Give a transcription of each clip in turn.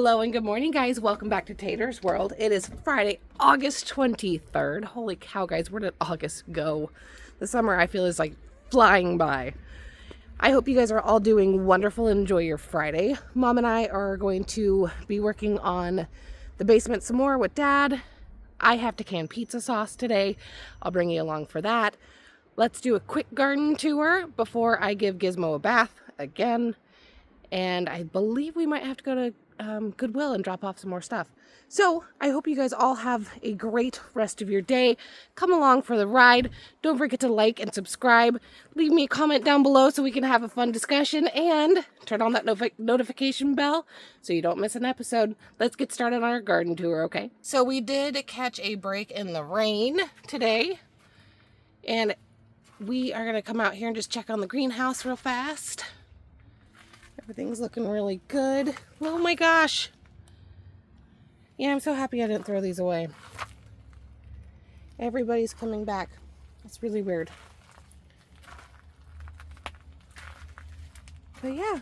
Hello and good morning, guys. Welcome back to Tater's World. It is Friday, August 23rd. Holy cow, guys. Where did August go? The summer, I feel, is like flying by. I hope you guys are all doing wonderful and enjoy your Friday. Mom and I are going to be working on the basement some more with Dad. I have to can pizza sauce today. I'll bring you along for that. Let's do a quick garden tour before I give Gizmo a bath again. And I believe we might have to go to Goodwill and drop off some more stuff. So I hope you guys all have a great rest of your day. Come along for the ride. Don't forget to like and subscribe. Leave me a comment down below so we can have a fun discussion, and turn on that notification bell so you don't miss an episode. Let's get started on our garden tour, okay? So we did catch a break in the rain today, and we are going to come out here and just check on the greenhouse real fast. Everything's looking really good. Oh my gosh. Yeah, I'm so happy I didn't throw these away. Everybody's coming back. It's really weird. But yeah.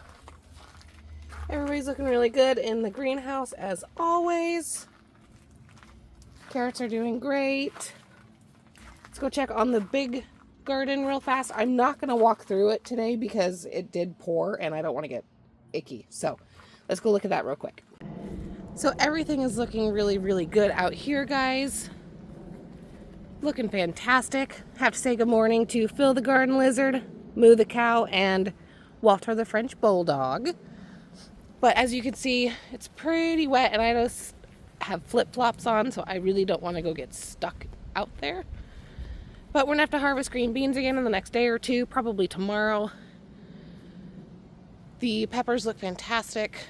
Everybody's looking really good in the greenhouse as always. Carrots are doing great. Let's go check on the big garden real fast. I'm not going to walk through it today because it did pour and I don't want to get icky. So let's go look at that real quick. So everything is looking really, really good out here, guys. Looking fantastic. Have to say good morning to Phil the garden lizard, Moo the cow, and Walter the French bulldog. But as you can see, it's pretty wet and I just have flip-flops on, so I really don't want to go get stuck out there. But we're going to have to harvest green beans again in the next day or two, probably tomorrow. The peppers look fantastic.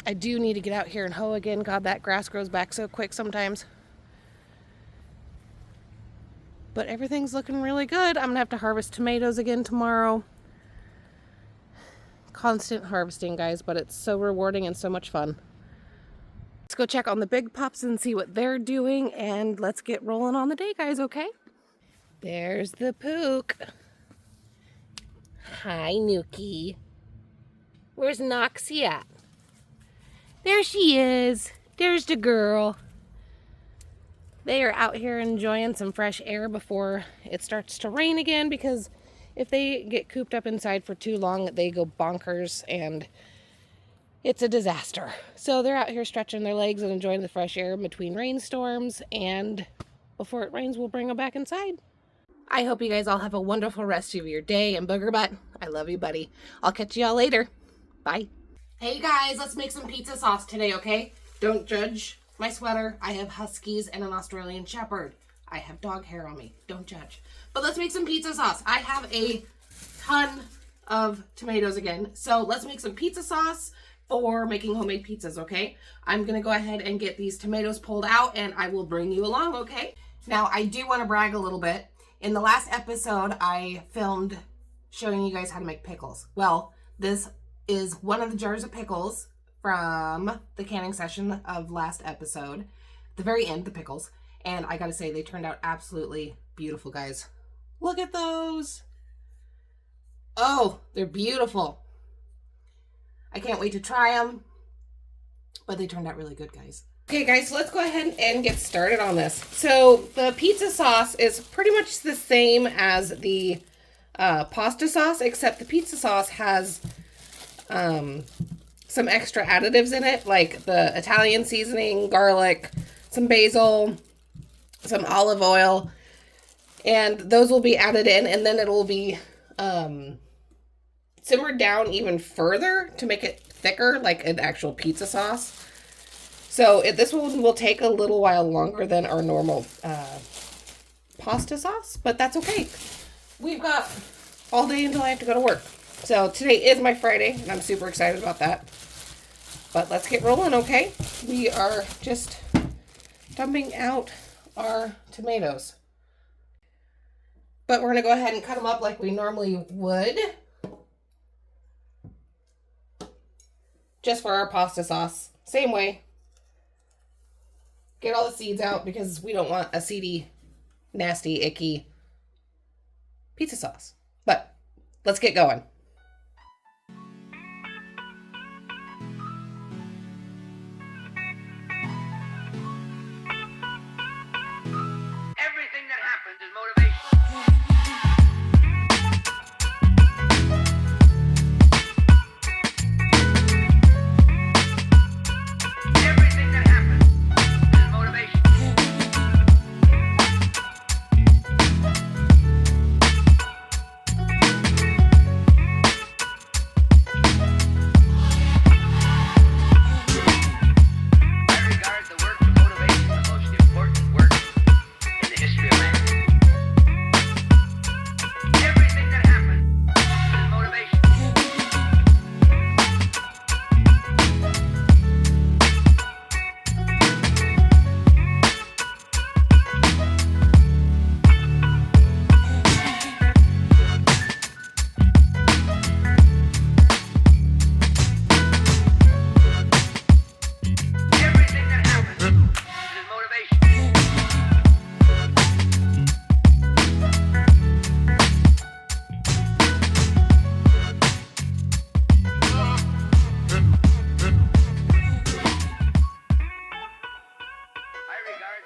I do need to get out here and hoe again. God, that grass grows back so quick sometimes. But everything's looking really good. I'm going to have to harvest tomatoes again tomorrow. Constant harvesting, guys, but it's so rewarding and so much fun. Let's go check on the big pups and see what they're doing, and let's get rolling on the day, guys, okay? There's the Pook. Hi, Nuki. Where's Noxie at? There she is. There's the girl. They are out here enjoying some fresh air before it starts to rain again, because if they get cooped up inside for too long, they go bonkers and it's a disaster. So they're out here stretching their legs and enjoying the fresh air between rainstorms, and before it rains, we'll bring them back inside. I hope you guys all have a wonderful rest of your day, and Booger Butt, I love you, buddy. I'll catch y'all later. Bye. Hey guys, let's make some pizza sauce today, okay? Don't judge my sweater. I have huskies and an Australian shepherd. I have dog hair on me. Don't judge. But let's make some pizza sauce. I have a ton of tomatoes again. So let's make some pizza sauce for making homemade pizzas, okay? I'm gonna go ahead and get these tomatoes pulled out and I will bring you along, okay? Now, I do want to brag a little bit. In the last episode, I filmed showing you guys how to make pickles. Well, this is one of the jars of pickles from the canning session of last episode. The very end, the pickles. And I gotta say, they turned out absolutely beautiful, guys. Look at those. Oh, they're beautiful. I can't wait to try them, but they turned out really good, guys. Okay, guys, so let's go ahead and get started on this. So the pizza sauce is pretty much the same as the pasta sauce, except the pizza sauce has some extra additives in it, like the Italian seasoning, garlic, some basil, some olive oil, and those will be added in, and then it will be simmered down even further to make it thicker, like an actual pizza sauce. So this one will take a little while longer than our normal pasta sauce, but that's okay. We've got all day until I have to go to work. So today is my Friday, and I'm super excited about that. But let's get rolling, okay? We are just dumping out our tomatoes. But we're going to go ahead and cut them up like we normally would, just for our pasta sauce. Same way. Get all the seeds out because we don't want a seedy, nasty, icky pizza sauce. But let's get going.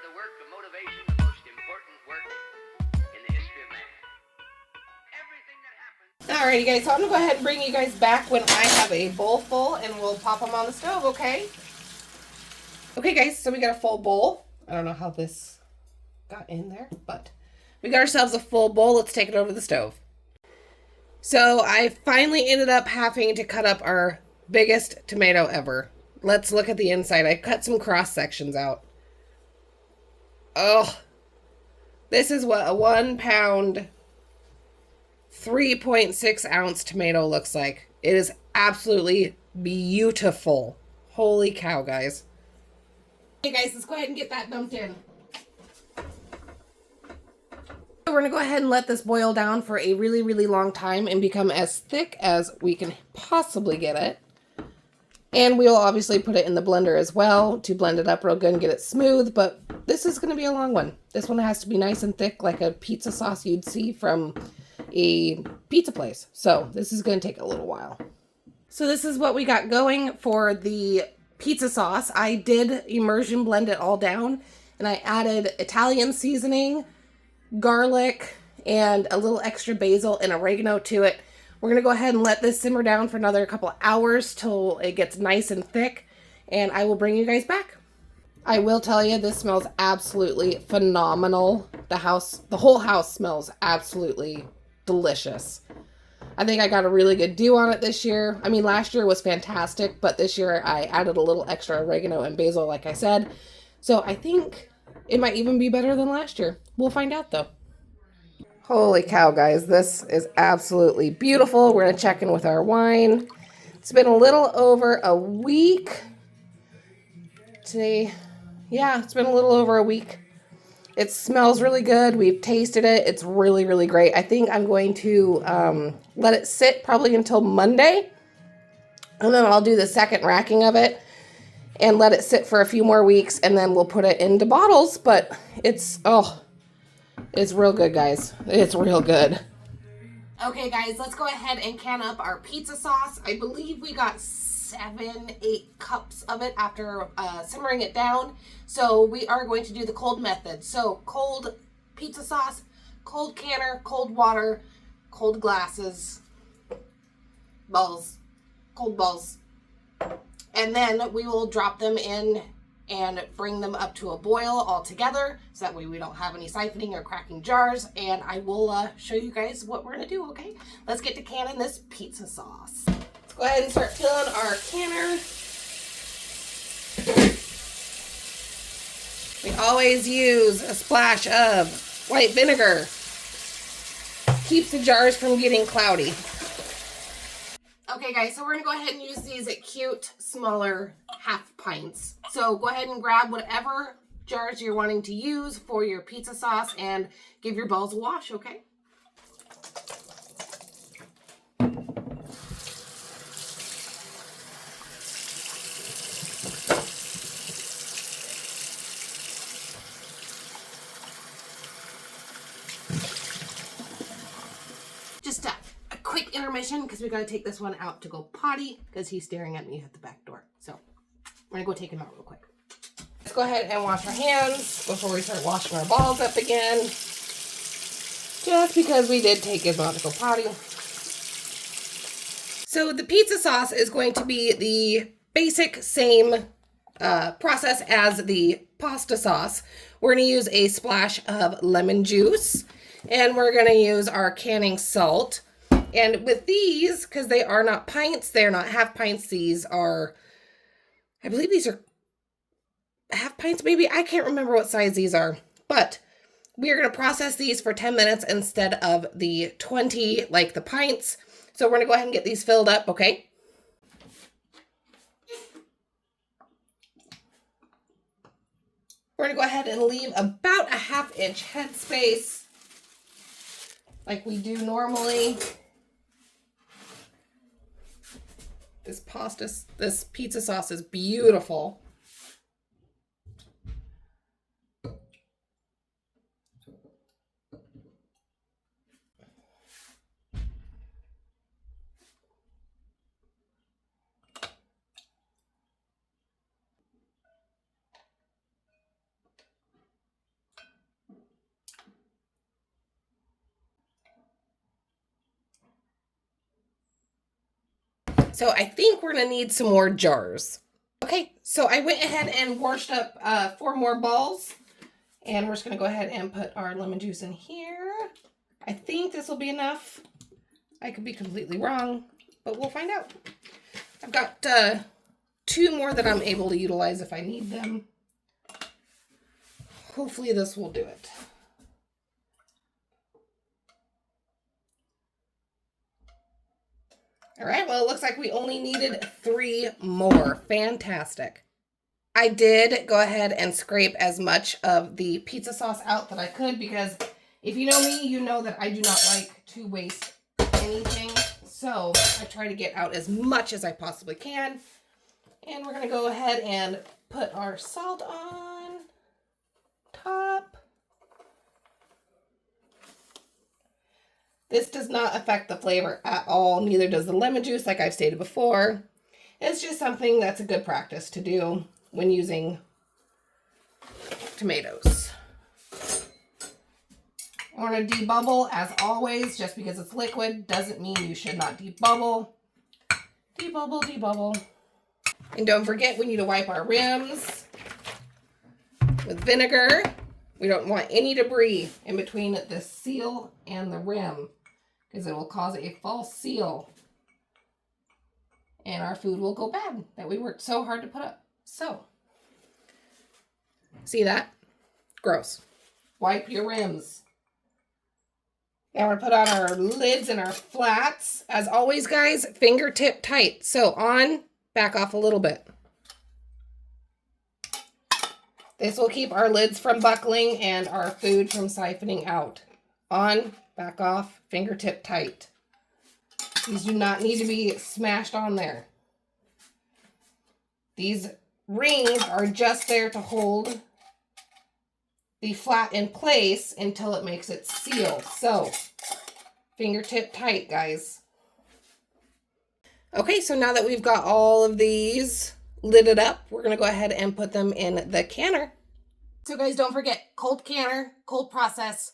the work of motivation, the most important work in the history of man. Everything that happens. Alrighty guys, so I'm gonna go ahead and bring you guys back when I have a bowl full and we'll pop them on the stove, okay? Okay guys, so we got a full bowl. I don't know how this got in there, but we got ourselves a full bowl. Let's take it over to the stove. So I finally ended up having to cut up our biggest tomato ever. Let's look at the inside. I cut some cross sections out. Oh, this is what a 1 pound, 3.6 ounce tomato looks like. It is absolutely beautiful. Holy cow, guys. Okay, guys, let's go ahead and get that dumped in. So we're going to go ahead and let this boil down for a really, really long time and become as thick as we can possibly get it. And we'll obviously put it in the blender as well to blend it up real good and get it smooth, but this is going to be a long one. This one has to be nice and thick like a pizza sauce you'd see from a pizza place. So this is going to take a little while. So this is what we got going for the pizza sauce. I did immersion blend it all down and I added Italian seasoning, garlic, and a little extra basil and oregano to it. We're going to go ahead and let this simmer down for another couple of hours till it gets nice and thick, and I will bring you guys back. I will tell you, this smells absolutely phenomenal. The whole house smells absolutely delicious. I think I got a really good deal on it this year. I mean, last year was fantastic, but this year I added a little extra oregano and basil, like I said. So I think it might even be better than last year. We'll find out, though. Holy cow, guys. This is absolutely beautiful. We're going to check in with our wine. It's been a little over a week. Today, yeah, it's been a little over a week. It smells really good. We've tasted it. It's really, really great. I think I'm going to let it sit probably until Monday. And then I'll do the second racking of it and let it sit for a few more weeks. And then we'll put it into bottles. But it's real good, guys. It's real good. Okay, guys, let's go ahead and can up our pizza sauce. I believe we got 7-8 cups of it after simmering it down. So we are going to do the cold method. So cold pizza sauce, cold canner, cold water, cold glasses, balls, cold balls. And then we will drop them in and bring them up to a boil all together, so that way we don't have any siphoning or cracking jars, and I will show you guys what we're gonna do, okay? Let's get to canning this pizza sauce. Let's go ahead and start filling our canner. We always use a splash of white vinegar. Keeps the jars from getting cloudy. Okay guys, so we're gonna go ahead and use these cute, smaller half pints. So go ahead and grab whatever jars you're wanting to use for your pizza sauce and give your balls a wash, okay? Just a quick intermission because we got to take this one out to go potty because he's staring at me at the back door. So we're going to go take him out real quick. Let's go ahead and wash our hands before we start washing our balls up again. Just because we did take him out to go potty. So the pizza sauce is going to be the basic same process as the pasta sauce. We're going to use a splash of lemon juice. And we're going to use our canning salt. And with these, because they are not pints, they're not half pints, these are, I believe these are half pints, maybe. I can't remember what size these are. But we are going to process these for 10 minutes instead of the 20 like the pints. So we're going to go ahead and get these filled up, okay? We're going to go ahead and leave about a 1/2 inch headspace like we do normally. This pizza sauce is beautiful. So I think we're gonna need some more jars. Okay, so I went ahead and washed up 4 more balls. And we're just gonna go ahead and put our lemon juice in here. I think this will be enough. I could be completely wrong, but we'll find out. I've got 2 more that I'm able to utilize if I need them. Hopefully this will do it. All right, well, it looks like we only needed 3 more. Fantastic. I did go ahead and scrape as much of the pizza sauce out that I could because if you know me, you know that I do not like to waste anything. So I try to get out as much as I possibly can. And we're going to go ahead and put our salt on top. This does not affect the flavor at all. Neither does the lemon juice, like I've stated before. It's just something that's a good practice to do when using tomatoes. I want to debubble as always. Just because it's liquid doesn't mean you should not debubble. Debubble, debubble. And don't forget, we need to wipe our rims with vinegar. We don't want any debris in between the seal and the rim because it will cause a false seal and our food will go bad that we worked so hard to put up. So, see that? Gross. Wipe your rims. Now we're going to put on our lids and our flats. As always, guys, fingertip tight. So on, back off a little bit. This will keep our lids from buckling and our food from siphoning out. On, back off, fingertip tight. These do not need to be smashed on there. These rings are just there to hold the flat in place until it makes it sealed. So, fingertip tight, guys. Okay, so now that we've got all of these lidded up, we're going to go ahead and put them in the canner. So guys, don't forget, cold canner, cold process,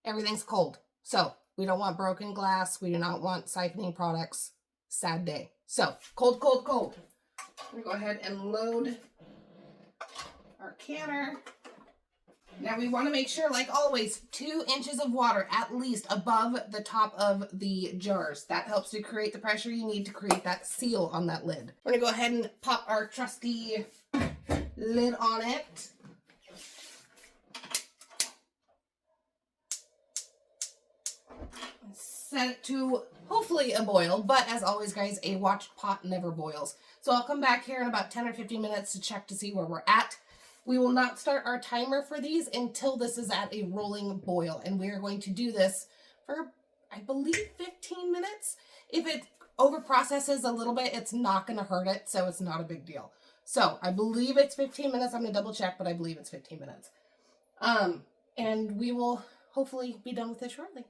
everything's cold. So we don't want broken glass. We do not want siphoning products. Sad day. So cold, cold, cold. I'm going to go ahead and load our canner. Now we want to make sure, like always, 2 inches of water at least above the top of the jars. That helps to create the pressure you need to create that seal on that lid. We're going to go ahead and pop our trusty lid on it. Set it to hopefully a boil, but as always, guys, a watched pot never boils. So I'll come back here in about 10 or 15 minutes to check to see where we're at. We will not start our timer for these until this is at a rolling boil. And we are going to do this for, I believe, 15 minutes. If it over-processes a little bit, it's not going to hurt it, so it's not a big deal. So I believe it's 15 minutes. I'm going to double check, but I believe it's 15 minutes. And we will hopefully be done with this shortly.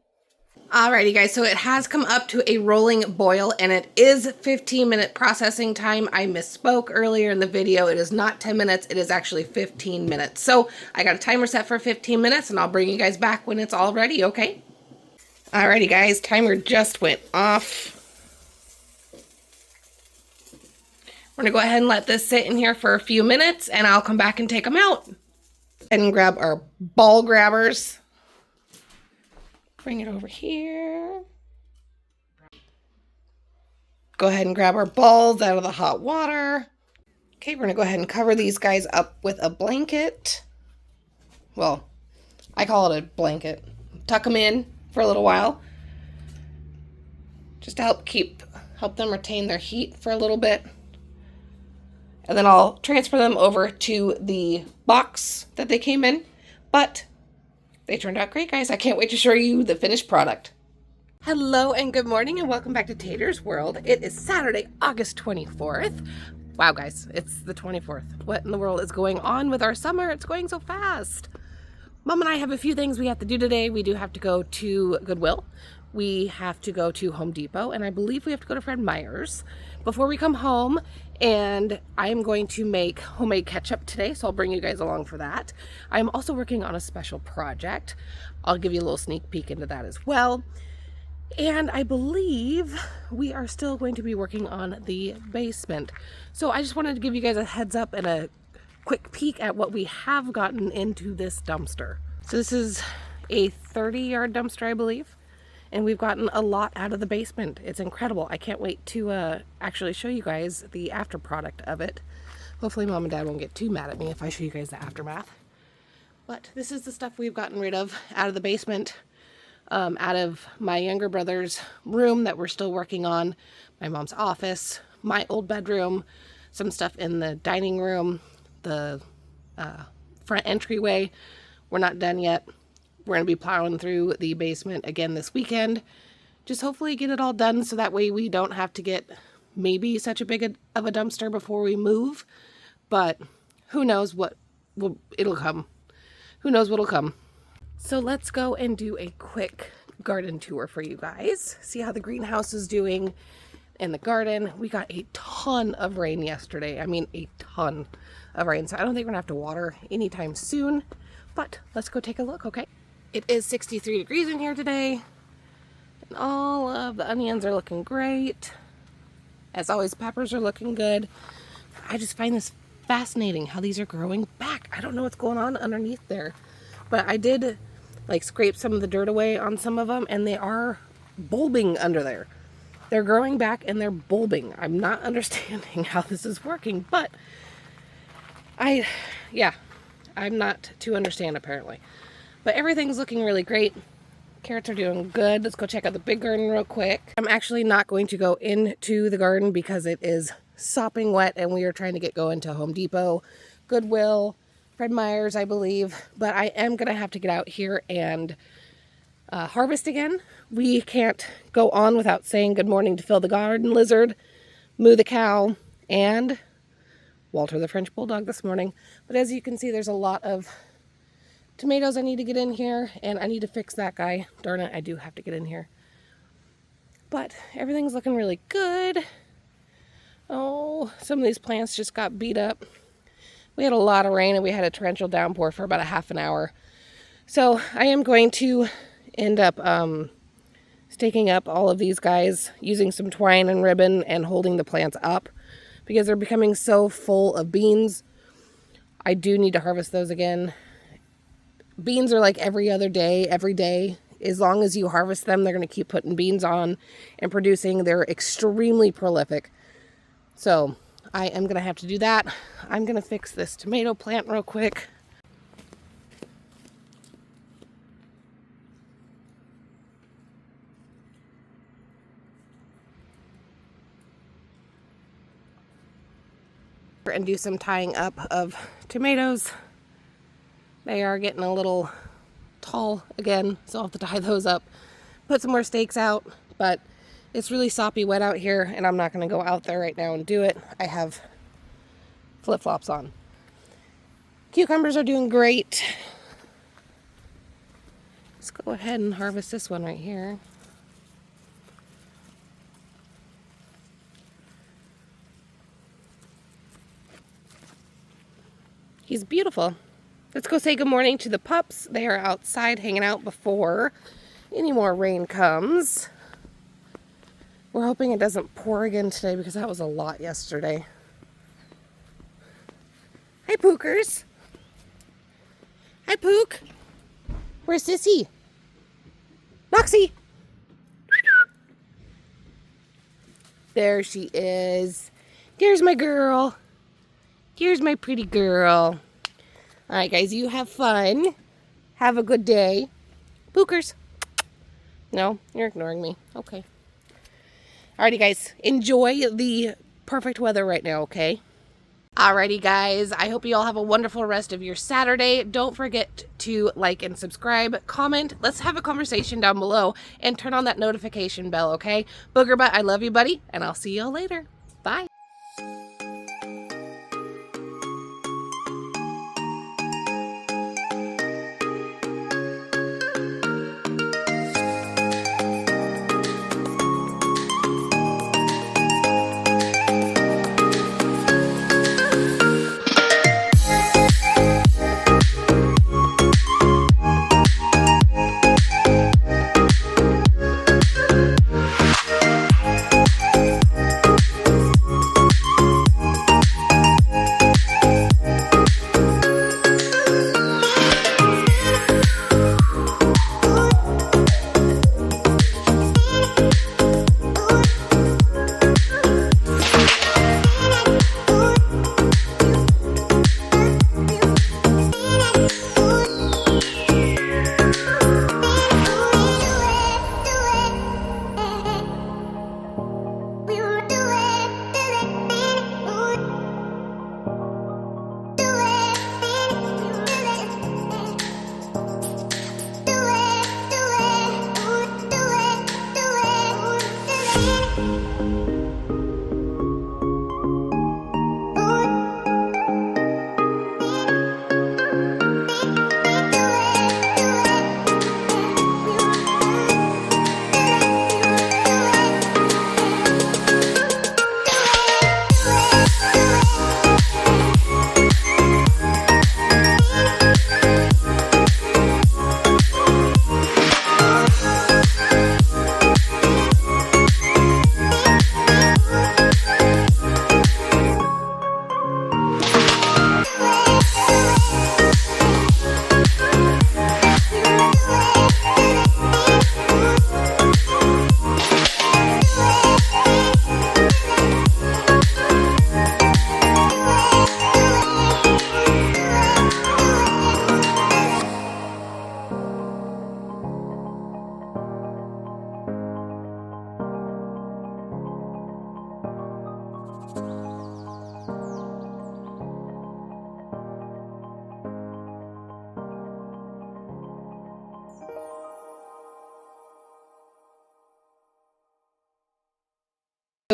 Alrighty, guys, so it has come up to a rolling boil, and it is 15-minute processing time. I misspoke earlier in the video. It is not 10 minutes. It is actually 15 minutes. So I got a timer set for 15 minutes, and I'll bring you guys back when it's all ready, okay? Alrighty, guys, timer just went off. We're going to go ahead and let this sit in here for a few minutes, and I'll come back and take them out. And grab our ball grabbers. Bring it over here. Go ahead and grab our balls out of the hot water. Okay, we're going to go ahead and cover these guys up with a blanket. Well, I call it a blanket. Tuck them in for a little while. Just to help them retain their heat for a little bit. And then I'll transfer them over to the box that they came in. But they turned out great, guys. I can't wait to show you the finished product. Hello and good morning and welcome back to Tater's World. It is Saturday, August 24th. Wow, guys, it's the 24th. What in the world is going on with our summer? It's going so fast. Mom and I have a few things we have to do today. We do have to go to Goodwill. We have to go to Home Depot, and I believe we have to go to Fred Meyer's before we come home. And I'm going to make homemade ketchup today, so I'll bring you guys along for that. I'm also working on a special project. I'll give you a little sneak peek into that as well. And I believe we are still going to be working on the basement. So I just wanted to give you guys a heads up and a quick peek at what we have gotten into this dumpster. So this is a 30-yard dumpster, I believe. And we've gotten a lot out of the basement. It's incredible. I can't wait to actually show you guys the after product of it. Hopefully Mom and Dad won't get too mad at me if I show you guys the aftermath. But this is the stuff we've gotten rid of out of the basement, out of my younger brother's room that we're still working on, my mom's office, my old bedroom, some stuff in the dining room, the front entryway. We're not done yet. We're going to be plowing through the basement again this weekend. Just hopefully get it all done so that way we don't have to get maybe such a big of a dumpster before we move. But who knows it'll come. Who knows what'll come. So let's go and do a quick garden tour for you guys. See how the greenhouse is doing in the garden. We got a ton of rain yesterday. I mean, a ton of rain. So I don't think we're gonna have to water anytime soon. But let's go take a look, okay? It is 63 degrees in here today. And all of the onions are looking great. As always, peppers are looking good. I just find this fascinating how these are growing back. I don't know what's going on underneath there. But I did like scrape some of the dirt away on some of them, and they are bulbing under there. They're growing back and they're bulbing. I'm not understanding how this is working, but I'm not to understand apparently. But everything's looking really great. Carrots are doing good. Let's go check out the big garden real quick. I'm actually not going to go into the garden because it is sopping wet and we are trying to get going to Home Depot, Goodwill, Fred Meyer's, I believe. But I am going to have to get out here and harvest again. We can't go on without saying good morning to Phil the garden lizard, Moo the cow, and Walter the French bulldog this morning. But as you can see, there's a lot of tomatoes I need to get in here, and I need to fix that guy. Darn it, I do have to get in here. But everything's looking really good. Oh, some of these plants just got beat up. We had a lot of rain and we had a torrential downpour for about a half an hour. So I am going to end up staking up all of these guys using some twine and ribbon and holding the plants up because they're becoming so full of beans. I do need to harvest those again. Beans are like every other day, every day. As long as you harvest them, they're going to keep putting beans on and producing. They're extremely prolific. So I am going to have to do that. I'm going to fix this tomato plant real quick. And do some tying up of tomatoes. They are getting a little tall again, so I'll have to tie those up. Put some more stakes out, but it's really soppy wet out here, and I'm not going to go out there right now and do it. I have flip-flops on. Cucumbers are doing great. Let's go ahead and harvest this one right here. He's beautiful. Let's go say good morning to the pups. They are outside hanging out before any more rain comes. We're hoping it doesn't pour again today because that was a lot yesterday. Hi, Pookers. Hi, Pook. Where's Sissy? Noxie. There she is. Here's my girl. Here's my pretty girl. All right, guys, you have fun. Have a good day. Pookers. No, you're ignoring me. Okay. Alrighty, guys, enjoy the perfect weather right now, okay? Alrighty, guys, I hope you all have a wonderful rest of your Saturday. Don't forget to like and subscribe, comment. Let's have a conversation down below and turn on that notification bell, okay? Booger butt, I love you, buddy, and I'll see y'all later. Bye.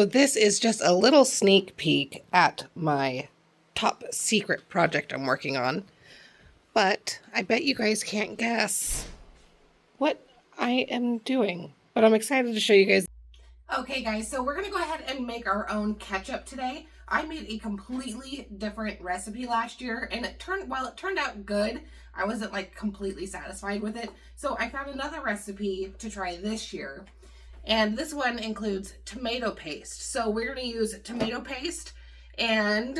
So this is just a little sneak peek at my top secret project I'm working on. But I bet you guys can't guess what I am doing. But I'm excited to show you guys. Okay guys, so we're gonna go ahead and make our own ketchup today. I made a completely different recipe last year, and it turned out good, I wasn't like completely satisfied with it. So I found another recipe to try this year. And this one includes tomato paste. So we're gonna use tomato paste and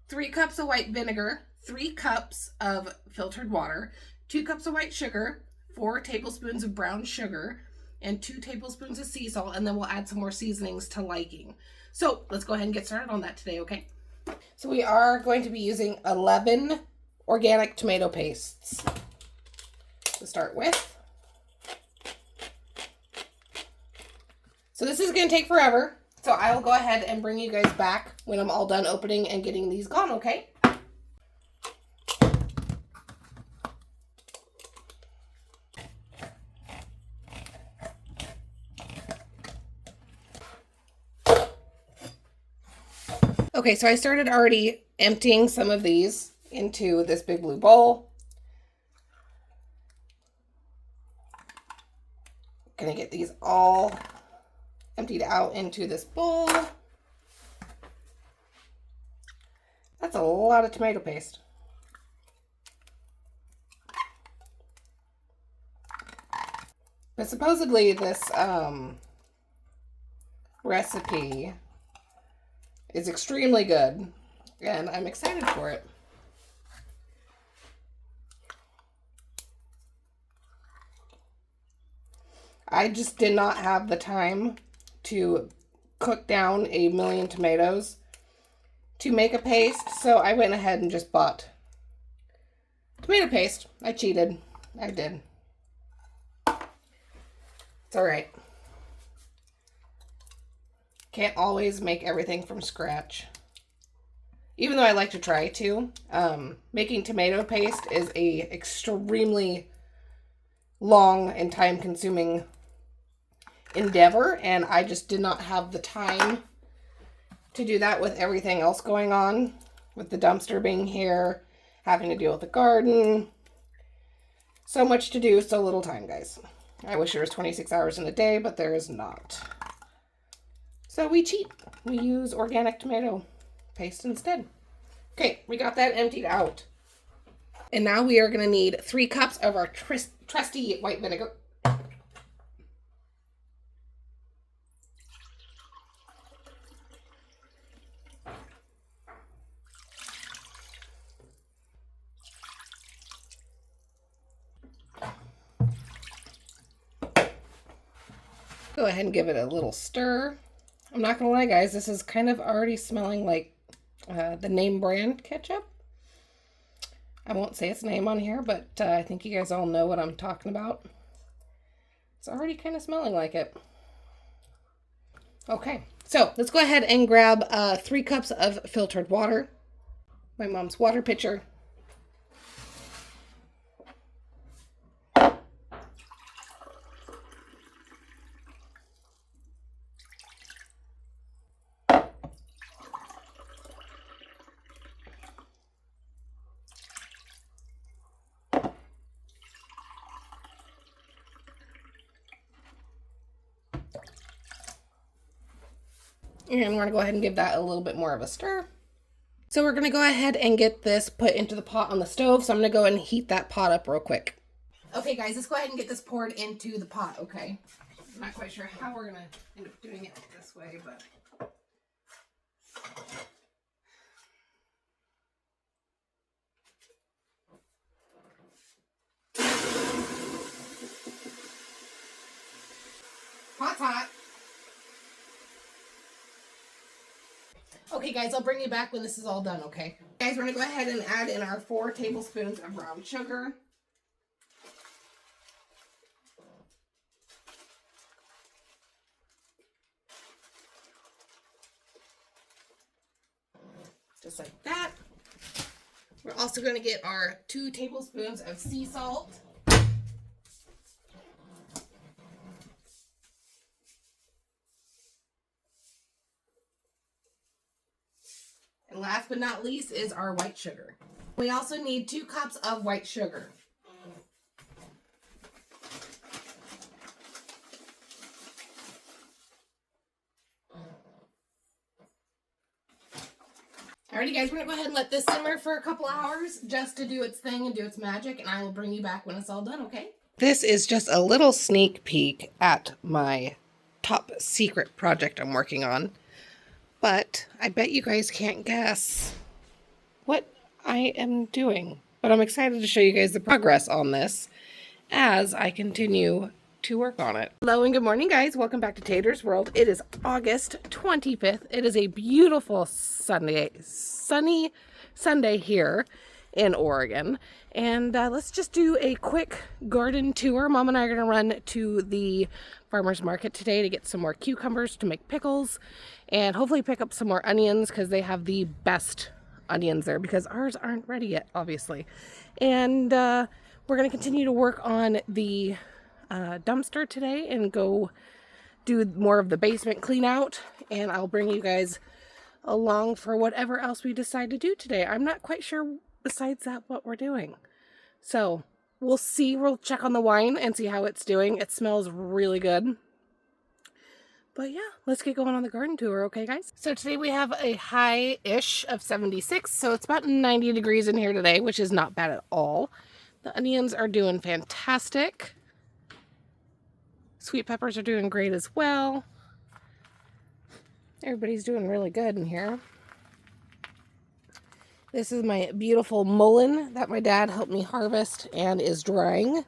3 cups of white vinegar, 3 cups of filtered water, 2 cups of white sugar, 4 tablespoons of brown sugar, and 2 tablespoons of sea salt, and then we'll add some more seasonings to liking. So let's go ahead and get started on that today, okay? So we are going to be using 11 organic tomato pastes to start with. So this is going to take forever, so I will go ahead and bring you guys back when I'm all done opening and getting these gone, okay? Okay, so I started already emptying some of these into this big blue bowl. Gonna get these all emptied out into this bowl. That's a lot of tomato paste. But supposedly this recipe is extremely good, and I'm excited for it. I just did not have the time to cook down 1,000,000 tomatoes to make a paste, so I went ahead and just bought tomato paste. I cheated. I did. It's alright. Can't always make everything from scratch. Even though I like to try to. Making tomato paste is a extremely long and time-consuming endeavor, and I just did not have the time to do that with everything else going on, with the dumpster being here, having to deal with the garden. So much to do, so little time, guys. I wish there was 26 hours in a day, but there is not. So we cheat. We use organic tomato paste instead. Okay, we got that emptied out. And now we are going to need 3 cups of our trusty white vinegar. Go ahead and give it a little stir. I'm not gonna lie, guys, this is kind of already smelling like the name brand ketchup. I won't say its name on here, but I think you guys all know what I'm talking about. It's already kind of smelling like it. Okay, so let's go ahead and grab 3 cups of filtered water. My mom's water pitcher. And we're going to go ahead and give that a little bit more of a stir. So we're going to go ahead and get this put into the pot on the stove. So I'm going to go ahead and heat that pot up real quick. Okay, guys, let's go ahead and get this poured into the pot, okay? I'm not quite sure how we're going to end up doing it this way, but... Pot's hot. Okay, guys, I'll bring you back when this is all done, okay? Guys, we're going to go ahead and add in our 4 tablespoons of brown sugar. Just like that. We're also going to get our 2 tablespoons of sea salt. And last but not least is our white sugar. We also need 2 cups of white sugar. Alrighty guys, we're gonna go ahead and let this simmer for a couple hours just to do its thing and do its magic, and I will bring you back when it's all done, okay? This is just a little sneak peek at my top secret project I'm working on. But I bet you guys can't guess what I am doing. But I'm excited to show you guys the progress on this as I continue to work on it. Hello and good morning guys. Welcome back to Tater's World. It is August 25th. It is a beautiful sunny Sunday here in Oregon. And let's just do a quick garden tour. Mom and I are going to run to the farmer's market today to get some more cucumbers to make pickles and hopefully pick up some more onions because they have the best onions there because ours aren't ready yet, obviously. And we're going to continue to work on the dumpster today and go do more of the basement clean out, and I'll bring you guys along for whatever else we decide to do today. I'm not quite sure besides that what we're doing, so we'll see. We'll check on the wine and see how it's doing. It smells really good. But yeah, let's get going on the garden tour, okay guys? So today we have a high-ish of 76, so it's about 90 degrees in here today, which is not bad at all. The onions are doing fantastic. Sweet peppers are doing great as well. Everybody's doing really good in here. This is my beautiful mullein that my dad helped me harvest and is drying.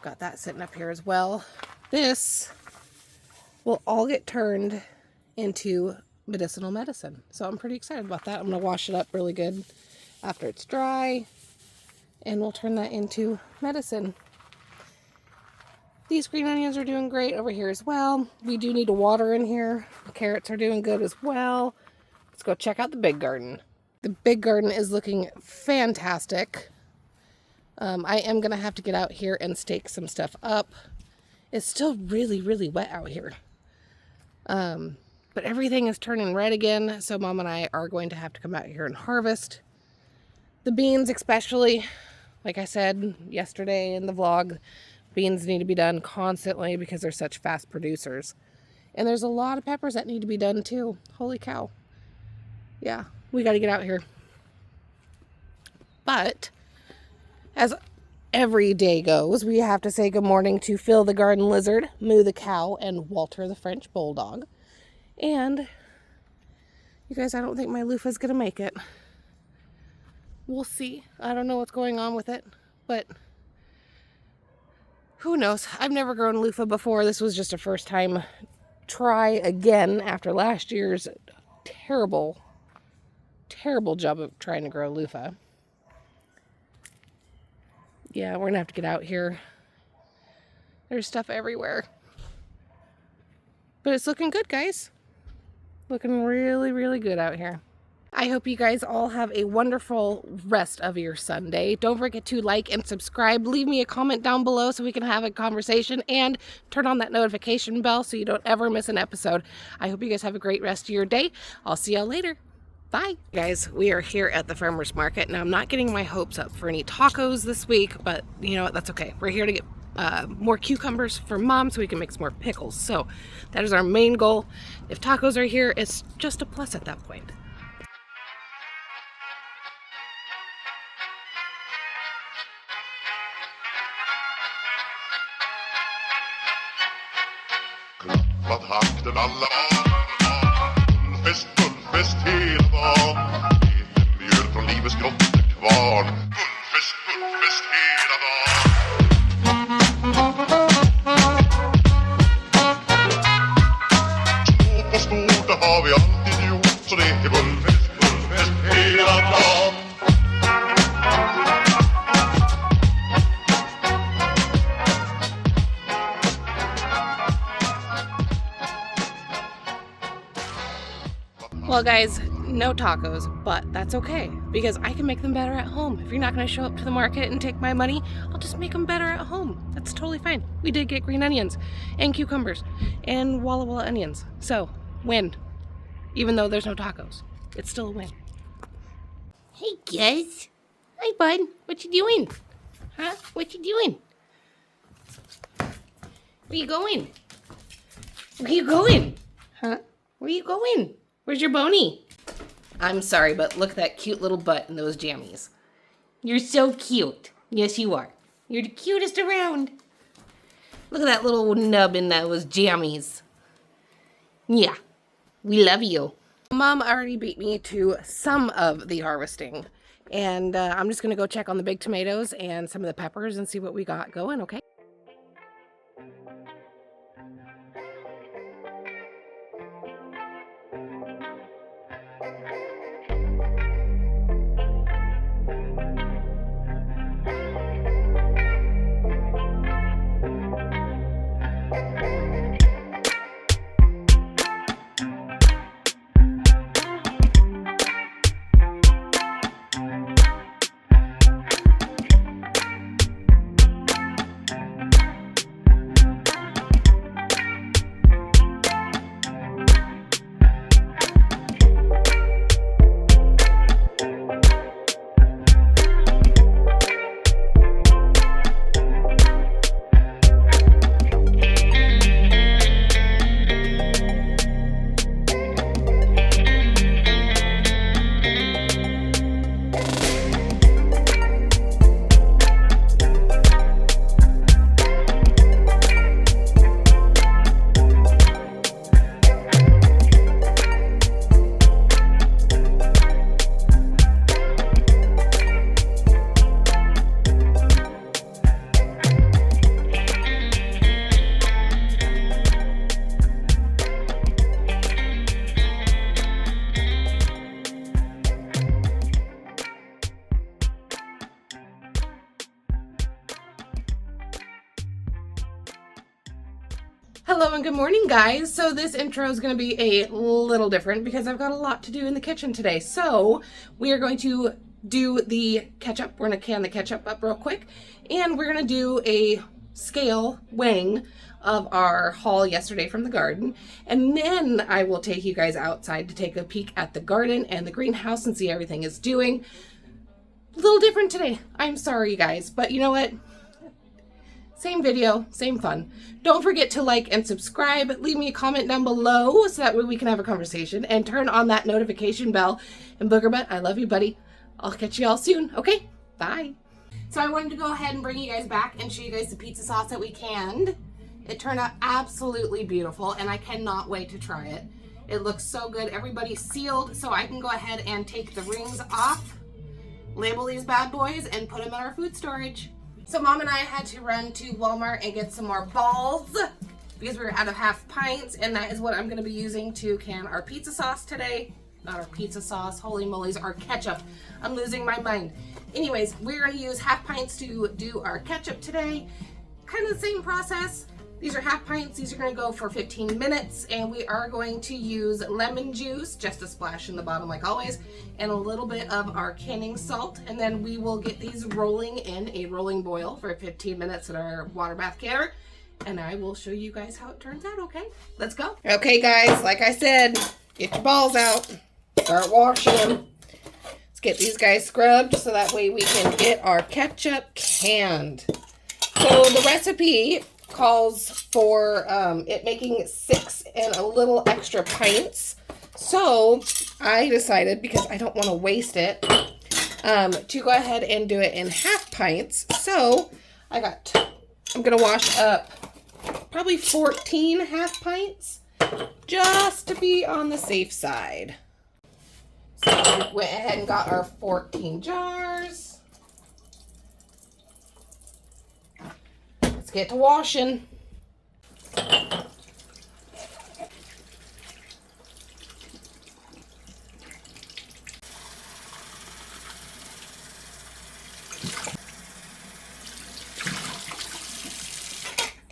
Got that sitting up here as well. This will all get turned into medicinal medicine. So I'm pretty excited about that. I'm going to wash it up really good after it's dry, and we'll turn that into medicine. These green onions are doing great over here as well. We do need to water in here. The carrots are doing good as well. Let's go check out the big garden. The big garden is looking fantastic. I am going to have to get out here and stake some stuff up. It's still really, really wet out here. But everything is turning red again, so Mom and I are going to have to come out here and harvest. The beans especially, like I said yesterday in the vlog, beans need to be done constantly because they're such fast producers. And there's a lot of peppers that need to be done too. Holy cow. Yeah, we got to get out here. But as every day goes, we have to say good morning to Phil the garden lizard, Moo the cow, and Walter the French bulldog. And you guys, I don't think my loofah's going to make it. We'll see. I don't know what's going on with it, but who knows? I've never grown loofah before. This was just a first time try again after last year's terrible job of trying to grow loofah. Yeah, we're gonna have to get out here. There's stuff everywhere. But it's looking good, guys. Looking really, really good out here. I hope you guys all have a wonderful rest of your Sunday. Don't forget to like and subscribe. Leave me a comment down below so we can have a conversation, and turn on that notification bell so you don't ever miss an episode. I hope you guys have a great rest of your day. I'll see y'all later. Bye. Guys, we are here at the farmer's market. Now, I'm not getting my hopes up for any tacos this week, but you know what? That's okay. We're here to get more cucumbers for Mom so we can make some more pickles. So that is our main goal. If tacos are here, it's just a plus at that point. Klappat hakten alla Gullfest hela dagen Lite mjöl från livets grottekvarn Gullfest hela dagen Små på stort, det har vi alltid gjort Så det är gullfest hela dagen Well guys, no tacos, but that's okay because I can make them better at home. If you're not going to show up to the market and take my money, I'll just make them better at home. That's totally fine. We did get green onions and cucumbers and Walla Walla onions. So, win. Even though there's no tacos, it's still a win. Hey, Gus. Hi, bud. What you doing? Huh? What you doing? Where you going? Where you going? Huh? Where you going? Where's your bony? I'm sorry, but look at that cute little butt in those jammies. You're so cute. Yes, you are. You're the cutest around. Look at that little nub in those jammies. Yeah, we love you. Mom already beat me to some of the harvesting. And I'm just going to go check on the big tomatoes and some of the peppers and see what we got going, okay? Hello and good morning, guys. So this intro is going to be a little different because I've got a lot to do in the kitchen today. So we are going to do the ketchup. We're going to can the ketchup up real quick, and we're going to do a scale weighing of our haul yesterday from the garden. And then I will take you guys outside to take a peek at the garden and the greenhouse and see everything is doing. A little different today. I'm sorry, guys, but you know what? Same video, same fun. Don't forget to like and subscribe. Leave me a comment down below so that way we can have a conversation. And turn on that notification bell. And Booger Butt, I love you, buddy. I'll catch you all soon, okay? Bye. So I wanted to go ahead and bring you guys back and show you guys the pizza sauce that we canned. It turned out absolutely beautiful, and I cannot wait to try it. It looks so good. Everybody's sealed, so I can go ahead and take the rings off, label these bad boys, and put them in our food storage. So Mom and I had to run to Walmart and get some more balls because we were out of half pints, and that is what I'm going to be using to can our pizza sauce today. Not our pizza sauce, holy moly's, our ketchup. I'm losing my mind. Anyways, we're going to use half pints to do our ketchup today. Kind of the same process. These are half pints. These are going to go for 15 minutes, and we are going to use lemon juice, just a splash in the bottom like always, and a little bit of our canning salt, and then we will get these rolling in a rolling boil for 15 minutes in our water bath canner, and I will show you guys how it turns out, okay? Let's go. Okay, guys, like I said, get your balls out. Start washing them. Let's get these guys scrubbed so that way we can get our ketchup canned. So the recipe calls for it making 6 and a little extra pints. So I decided, because I don't want to waste it, to go ahead and do it in half pints. So I'm going to wash up probably 14 half pints just to be on the safe side. So we went ahead and got our 14 jars. Let's get to washing.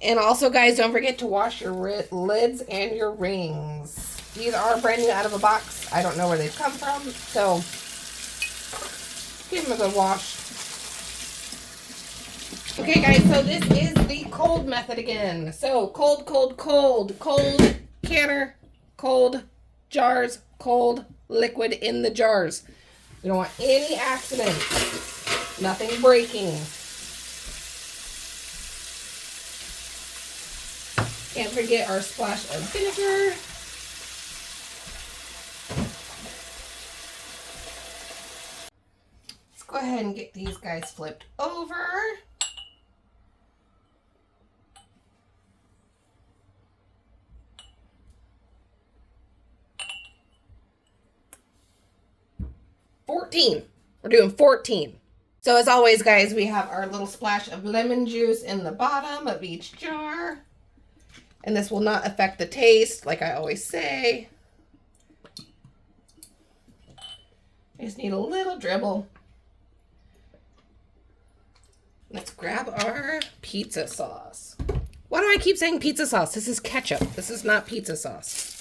And also, guys, don't forget to wash your lids and your rings. These are brand new out of a box. I don't know where they've come from, so give them a good wash. Okay, guys, so this is the cold method again. So cold canner, cold jars, cold liquid in the jars. We don't want any accidents. Nothing breaking. Can't forget our splash of vinegar. Let's go ahead and get these guys flipped over. We're doing 14. So as always, guys, we have our little splash of lemon juice in the bottom of each jar. And this will not affect the taste, like I always say. I just need a little dribble. Let's grab our pizza sauce. Why do I keep saying pizza sauce? This is ketchup. This is not pizza sauce.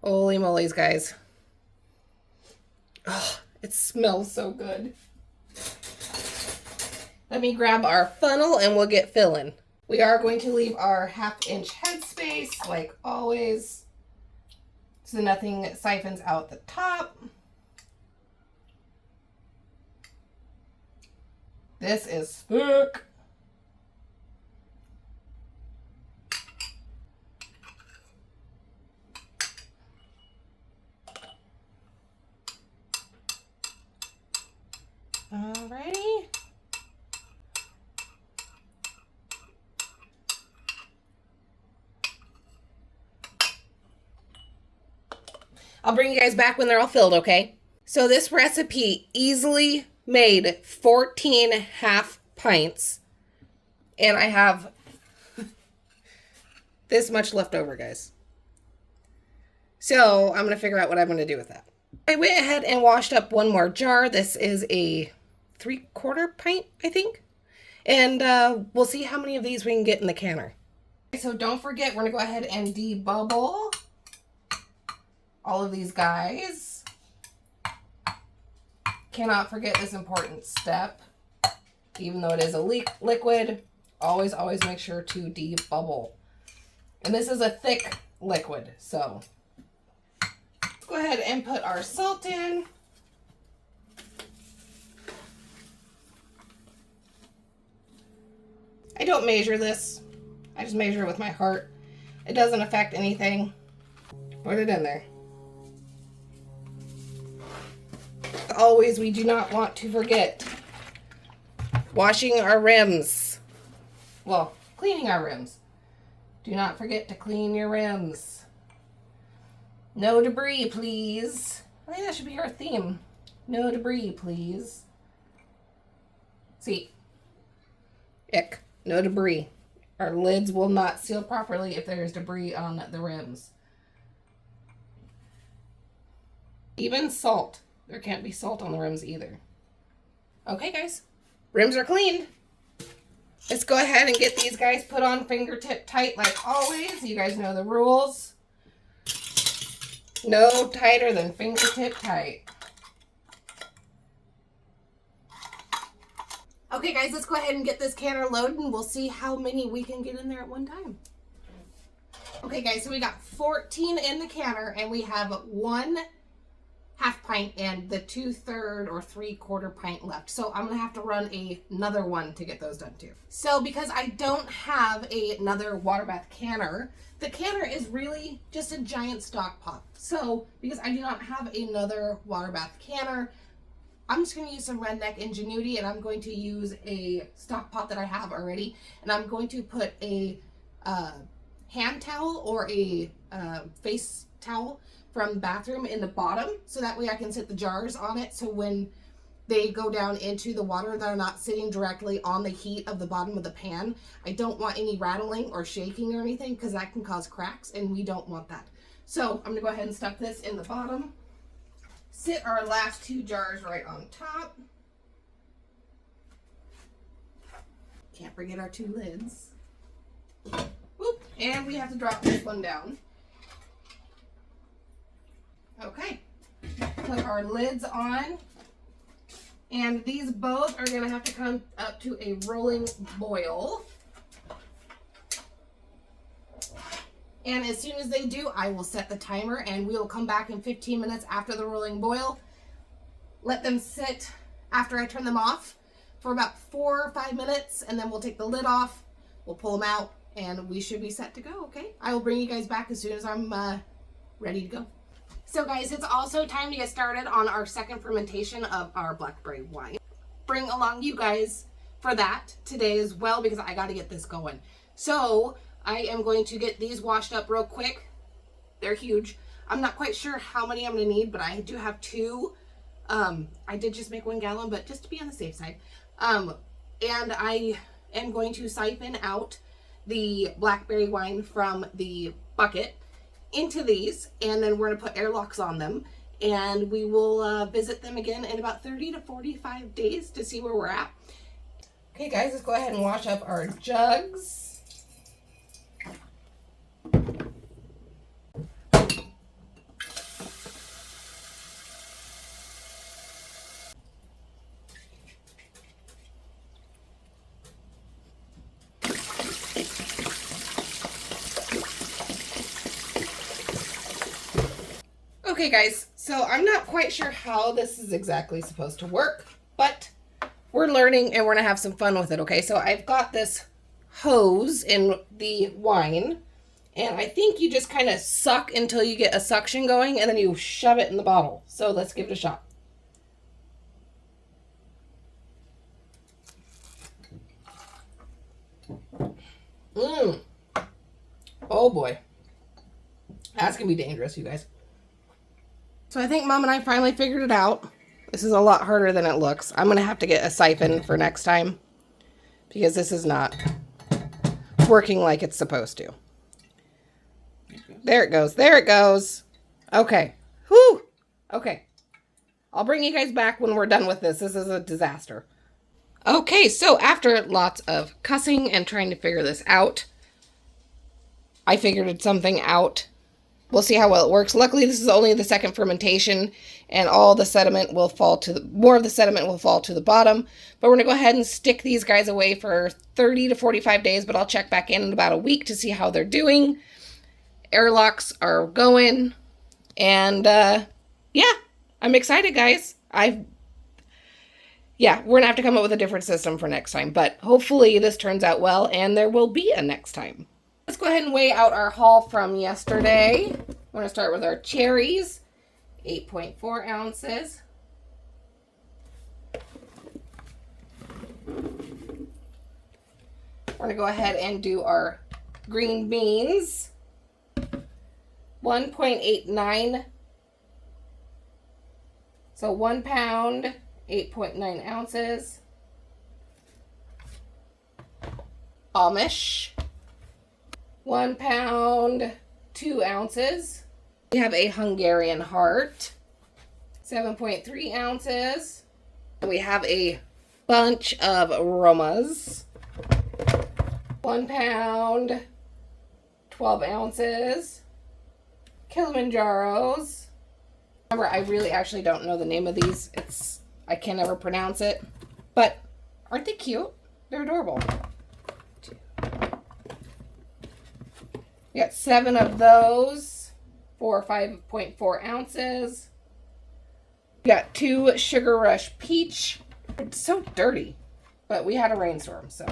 Holy moly's, guys. Oh, it smells so good. Let me grab our funnel and we'll get filling. We are going to leave our 1/2 inch headspace, like always, so nothing siphons out the top. This is spook. Alrighty. I'll bring you guys back when they're all filled, okay? So this recipe easily made 14 half pints. And I have this much left over, guys. So I'm going to figure out what I'm going to do with that. I went ahead and washed up one more jar. This is a 3/4 pint, I think. And we'll see how many of these we can get in the canner. So don't forget, we're going to go ahead and debubble all of these guys. Cannot forget this important step. Even though it is a liquid, always make sure to debubble. And this is a thick liquid, so go ahead and put our salt in. I don't measure this. I just measure it with my heart. It doesn't affect anything. Put it in there. Always, we do not want to forget washing our rims. Well, cleaning our rims. Do not forget to clean your rims. No debris, please. I think that should be our theme. No debris, please. See? Ick. No debris. Our lids will not seal properly if there is debris on the rims. Even salt. There can't be salt on the rims either. Okay, guys. Rims are cleaned. Let's go ahead and get these guys put on fingertip tight like always. You guys know the rules. No tighter than fingertip tight. Okay, guys, let's go ahead and get this canner loaded and we'll see how many we can get in there at one time. Okay, guys, so we got 14 in the canner and we have 1 half pint and the 2/3 or 3/4 pint left. So I'm gonna have to run another one to get those done too. So because I don't have another water bath canner, the canner is really just a giant stock pot. So because I do not have another water bath canner, I'm just gonna use some redneck ingenuity and I'm going to use a stock pot that I have already. And I'm going to put a hand towel or a face towel from the bathroom in the bottom, so that way I can sit the jars on it, so when they go down into the water, they're not sitting directly on the heat of the bottom of the pan. I don't want any rattling or shaking or anything because that can cause cracks and we don't want that. So I'm gonna go ahead and stuff this in the bottom, sit our last 2 jars right on top. Can't forget our 2 lids. Oop, and we have to drop this one down. Okay, put our lids on, and these both are going to have to come up to a rolling boil. And as soon as they do, I will set the timer and we will come back in 15 minutes after the rolling boil. Let them sit after I turn them off for about 4 or 5 minutes, and then we'll take the lid off, we'll pull them out, and we should be set to go, okay? I will bring you guys back as soon as I'm ready to go. So guys, it's also time to get started on our second fermentation of our blackberry wine. Bring along you guys for that today as well, because I got to get this going. So I am going to get these washed up real quick. They're huge. I'm not quite sure how many I'm going to need, but I do have 2. I did just make 1 gallon, but just to be on the safe side. And I am going to siphon out the blackberry wine from the bucket into these, and then we're going to put airlocks on them, and we will visit them again in about 30 to 45 days to see where we're at. Okay guys, let's go ahead and wash up our jugs. Okay guys, so I'm not quite sure how this is exactly supposed to work, but we're learning and we're gonna have some fun with it, okay? So I've got this hose in the wine, and I think you just kind of suck until you get a suction going, and then you shove it in the bottle. So let's give it a shot. Oh boy. That's gonna be dangerous, you guys. So I think Mom and I finally figured it out. This is a lot harder than it looks. I'm going to have to get a siphon for next time, because this is not working like it's supposed to. There it goes. There it goes. Okay. Whew. Okay. I'll bring you guys back when we're done with this. This is a disaster. Okay, so after lots of cussing and trying to figure this out, I figured something out. We'll see how well it works. Luckily, this is only the second fermentation, and all the sediment will fall to the, more of the sediment will fall to the bottom. But we're going to go ahead and stick these guys away for 30 to 45 days, but I'll check back in about a week to see how they're doing. Airlocks are going, and yeah, I'm excited, guys. Yeah, we're going to have to come up with a different system for next time, but hopefully this turns out well, and there will be a next time. Let's go ahead and weigh out our haul from yesterday. We're going to start with our cherries, 8.4 ounces. We're going to go ahead and do our green beans, 1.89. So 1 pound, 8.9 ounces. Amish, 1 pound, 2 ounces. We have a Hungarian heart, 7.3 ounces. We have a bunch of aromas, 1 pound, 12 ounces. Kilimanjaros. Remember, I really actually don't know the name of these. I can never pronounce it. But aren't they cute? They're adorable. We got 7 of those for 5.4 ounces. We got 2 Sugar Rush Peach. It's so dirty, but we had a rainstorm, so.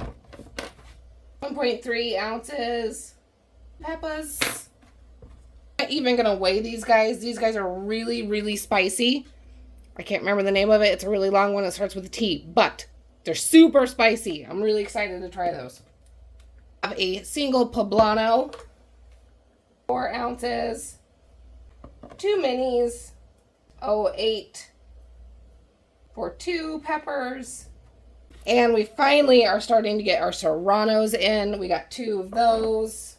1.3 ounces. Peppers. I'm not even gonna weigh these guys. These guys are really, really spicy. I can't remember the name of it. It's a really long one. It starts with a T, but they're super spicy. I'm really excited to try those. I have a single poblano, 4 ounces, 2 minis, 08 for 2 peppers. And we finally are starting to get our serranos in. We got 2 of those,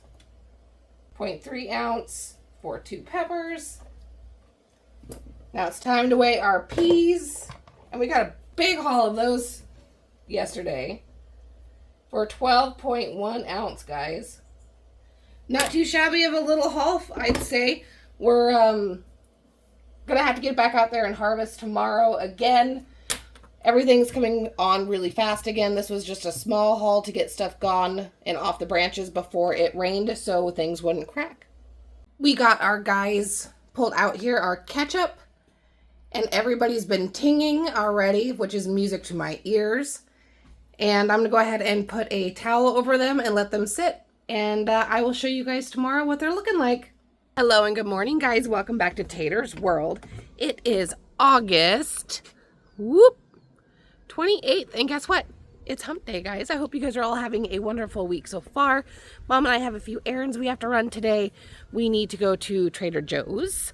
0.3 ounce for 2 peppers. Now it's time to weigh our peas. And we got a big haul of those yesterday for 12.1 ounce, guys. Not too shabby of a little haul, I'd say. We're gonna have to get back out there and harvest tomorrow again. Everything's coming on really fast again. This was just a small haul to get stuff gone and off the branches before it rained so things wouldn't crack. We got our guys pulled out here, our ketchup, and everybody's been tinging already, which is music to my ears. And I'm going to go ahead and put a towel over them and let them sit. And I will show you guys tomorrow what they're looking like. Hello and good morning, guys. Welcome back to Tater's World. It is August 28th. And guess what? It's hump day, guys. I hope you guys are all having a wonderful week so far. Mom and I have a few errands we have to run today. We need to go to Trader Joe's.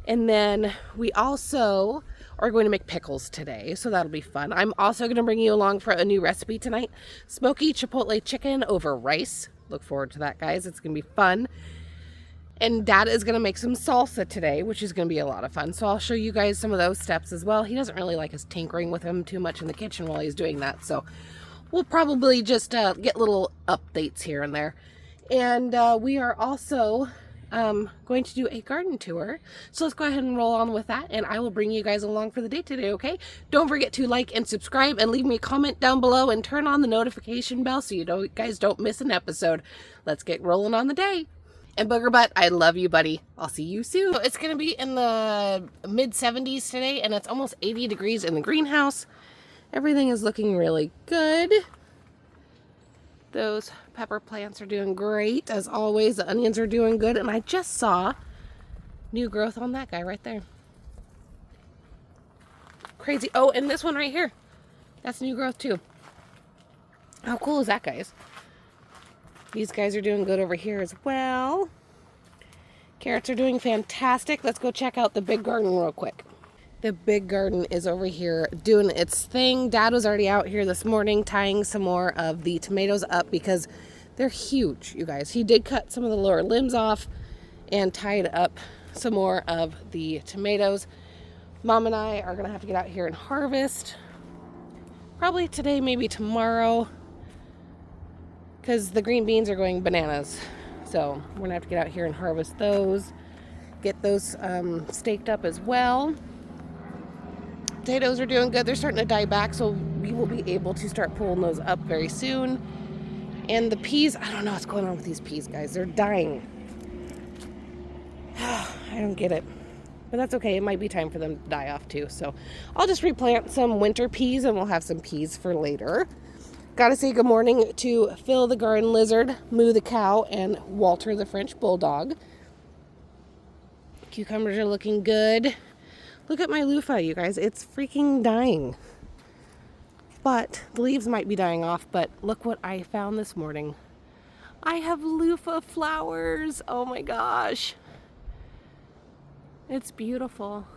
And then we also are going to make pickles today, so that'll be fun. I'm also going to bring you along for a new recipe tonight. Smoky chipotle chicken over rice. Look forward to that, guys. It's going to be fun. And Dad is going to make some salsa today, which is going to be a lot of fun. So I'll show you guys some of those steps as well. He doesn't really like us tinkering with him too much in the kitchen while he's doing that. So we'll probably just get little updates here and there. And we are also going to do a garden tour. So let's go ahead and roll on with that, and I will bring you guys along for the day today, okay? Don't forget to like and subscribe and leave me a comment down below and turn on the notification bell so you guys don't miss an episode. Let's get rolling on the day. And Booger Butt, I love you, buddy. I'll see you soon. So it's going to be in the mid-70s today, and it's almost 80 degrees in the greenhouse. Everything is looking really good. Those pepper plants are doing great, as always. The onions are doing good, and I just saw new growth on that guy right there. Crazy. Oh, and this one right here. That's new growth too. How cool is that, guys? These guys are doing good over here as well. Carrots are doing fantastic. Let's go check out the big garden real quick. The big garden is over here doing its thing. Dad was already out here this morning tying some more of the tomatoes up because they're huge, you guys. He did cut some of the lower limbs off and tied up some more of the tomatoes. Mom and I are going to have to get out here and harvest. Probably today, maybe tomorrow, because the green beans are going bananas. So we're going to have to get out here and harvest those. Get those staked up as well. Potatoes are doing good. They're starting to die back, so we will be able to start pulling those up very soon. And the peas, I don't know what's going on with these peas, guys. They're dying. I don't get it. But that's okay. It might be time for them to die off too. So I'll just replant some winter peas and we'll have some peas for later. Gotta say good morning to Phil the garden lizard, Moo the cow, and Walter the French bulldog. Cucumbers are looking good. Look at my loofah, you guys. It's freaking dying. But the leaves might be dying off, but look what I found this morning. I have loofah flowers. Oh my gosh. It's beautiful.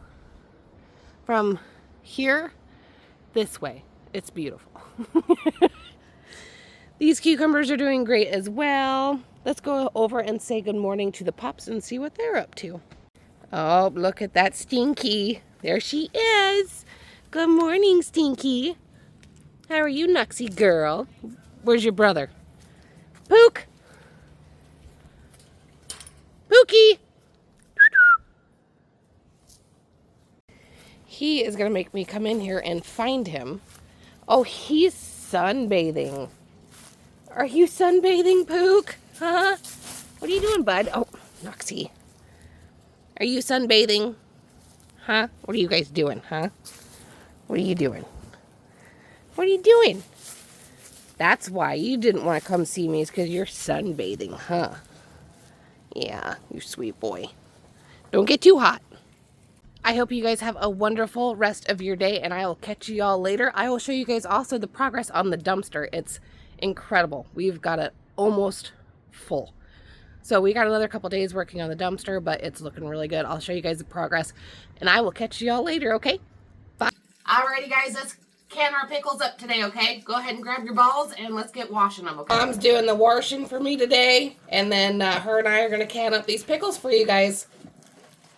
From here, this way. It's beautiful. These cucumbers are doing great as well. Let's go over and say good morning to the pups and see what they're up to. Oh, look at that Stinky. There she is. Good morning, Stinky. How are you, Nuxie girl? Where's your brother? Pook. Pookie. He is going to make me come in here and find him. Oh, he's sunbathing. Are you sunbathing, Pook? Huh? What are you doing, bud? Oh, Nuxie. Are you sunbathing? Huh? What are you guys doing, huh? What are you doing? What are you doing? That's why you didn't want to come see me, is because you're sunbathing, huh? Yeah, you sweet boy. Don't get too hot. I hope you guys have a wonderful rest of your day, and I will catch you all later. I will show you guys also the progress on the dumpster. It's incredible. We've got it almost full. So we got another couple days working on the dumpster, but it's looking really good. I'll show you guys the progress, and I will catch you all later, okay? Bye. Alrighty, guys, let's can our pickles up today, okay? Go ahead and grab your balls, and let's get washing them, okay? Mom's doing the washing for me today, and then her and I are going to can up these pickles for you guys.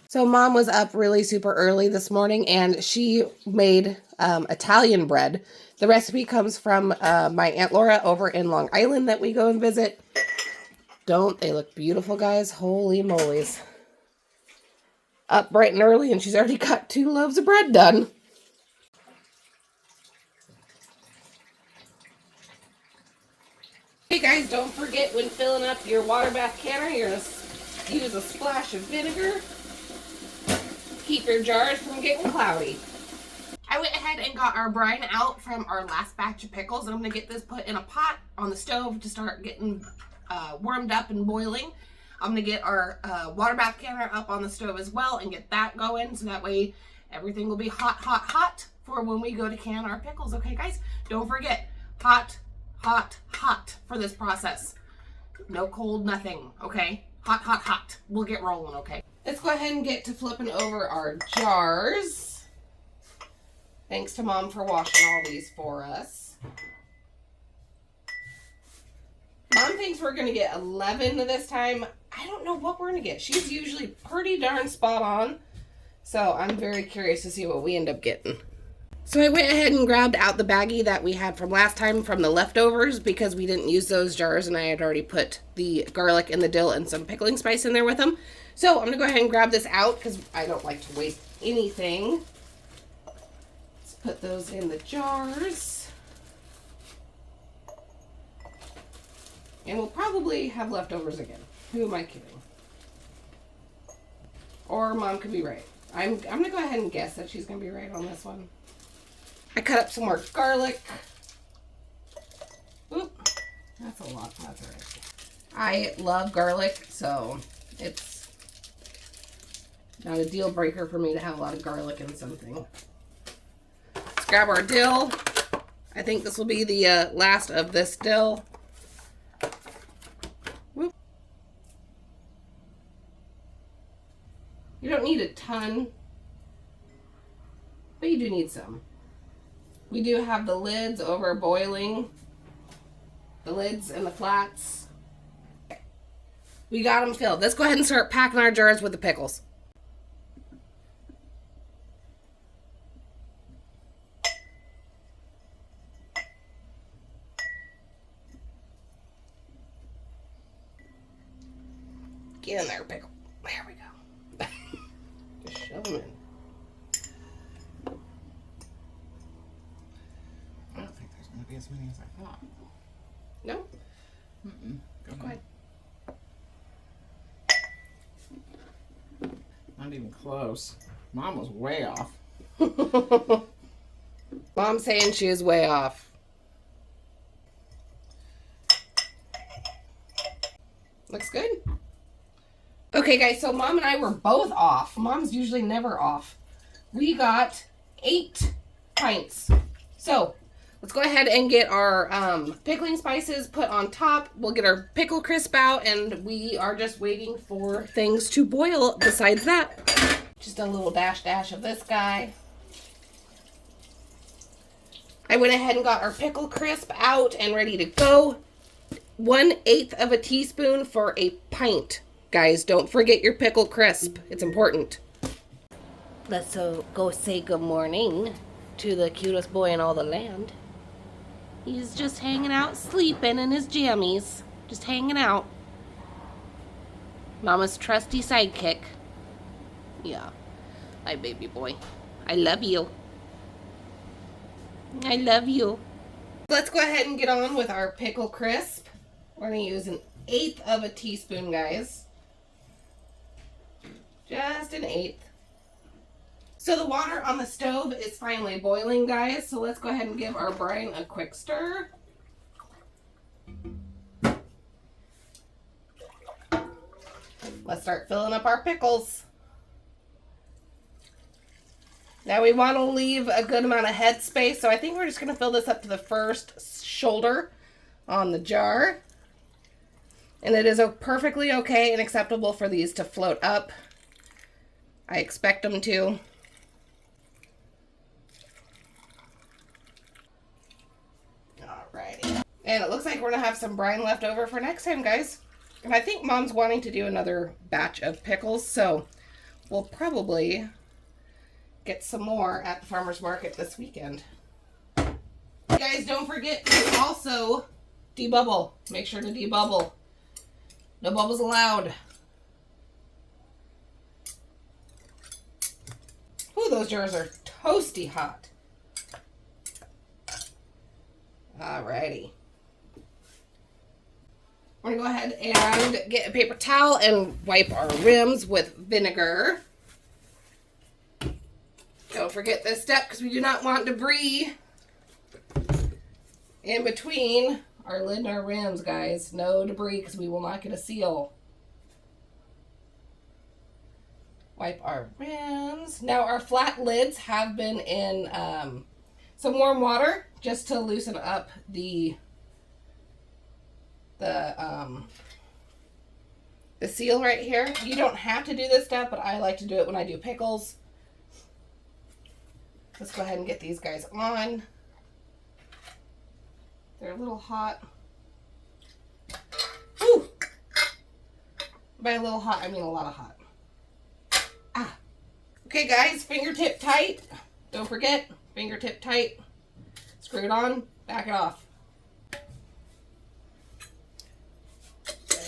So Mom was up really super early this morning, and she made Italian bread. The recipe comes from my Aunt Laura over in Long Island that we go and visit. Don't they look beautiful, guys? Holy moly's. Up bright and early, and she's already got 2 loaves of bread done. Hey guys, don't forget when filling up your water bath canner, you're going to use a splash of vinegar. Keep your jars from getting cloudy. I went ahead and got our brine out from our last batch of pickles. And I'm going to get this put in a pot on the stove to start getting warmed up and boiling. I'm going to get our water bath canner up on the stove as well and get that going. So that way everything will be hot, hot, hot for when we go to can our pickles. Okay, guys? Don't forget, hot, hot, hot for this process. No cold, nothing. Okay? Hot, hot, hot. We'll get rolling, okay? Let's go ahead and get to flipping over our jars. Thanks to Mom for washing all these for us. Mom thinks we're going to get 11 this time. I don't know what we're going to get. She's usually pretty darn spot on. So I'm very curious to see what we end up getting. So I went ahead and grabbed out the baggie that we had from last time from the leftovers because we didn't use those jars and I had already put the garlic and the dill and some pickling spice in there with them. So I'm going to go ahead and grab this out because I don't like to waste anything. Let's put those in the jars. And we'll probably have leftovers again. Who am I kidding? Or Mom could be right. I'm going to go ahead and guess that she's going to be right on this one. I cut up some more garlic. Oop, that's a lot. That's all right. I love garlic, so it's not a deal breaker for me to have a lot of garlic in something. Let's grab our dill. I think this will be the last of this dill. Whoop. You don't need a ton, but you do need some. We do have the lids over boiling. The lids and the flats. We got them filled. Let's go ahead and start packing our jars with the pickles. Get in there, pickle. There we go. Just shove them in. I don't think there's going to be as many as I thought. No? Go ahead. Not even close. Mom was way off. Mom's saying she is way off. Looks good. Okay, guys, so Mom and I were both off. Mom's usually never off. We got 8 pints. So, let's go ahead and get our pickling spices put on top. We'll get our pickle crisp out, and we are just waiting for things to boil besides that. Just a little dash of this guy. I went ahead and got our pickle crisp out and ready to go. 1/8 of a teaspoon for a pint. Guys, don't forget your pickle crisp. It's important. Let's go say good morning to the cutest boy in all the land. He's just hanging out, sleeping in his jammies. Just hanging out. Mama's trusty sidekick. Yeah. Hi, baby boy. I love you. I love you. Let's go ahead and get on with our pickle crisp. We're going to use 1/8 of a teaspoon, guys. Just 1/8. So the water on the stove is finally boiling, guys. So let's go ahead and give our brine a quick stir. Let's start filling up our pickles. Now we want to leave a good amount of head space. So I think we're just going to fill this up to the first shoulder on the jar. And it is perfectly okay and acceptable for these to float up. I expect them to. Alrighty. And it looks like we're going to have some brine left over for next time, guys. And I think Mom's wanting to do another batch of pickles, so we'll probably get some more at the farmer's market this weekend. Guys, don't forget to also debubble. Make sure to debubble. No bubbles allowed. Ooh, those jars are toasty hot. Alrighty. We're gonna go ahead and get a paper towel and wipe our rims with vinegar. Don't forget this step because we do not want debris in between our lid and our rims, guys. No debris because we will not get a seal. Wipe our rims. Now our flat lids have been in some warm water just to loosen up the seal right here. You don't have to do this step, but I like to do it when I do pickles. Let's go ahead and get these guys on. They're a little hot. Whew. By a little hot, I mean a lot of hot. Ah. Okay, guys, fingertip tight. Don't forget, fingertip tight. Screw it on, back it off.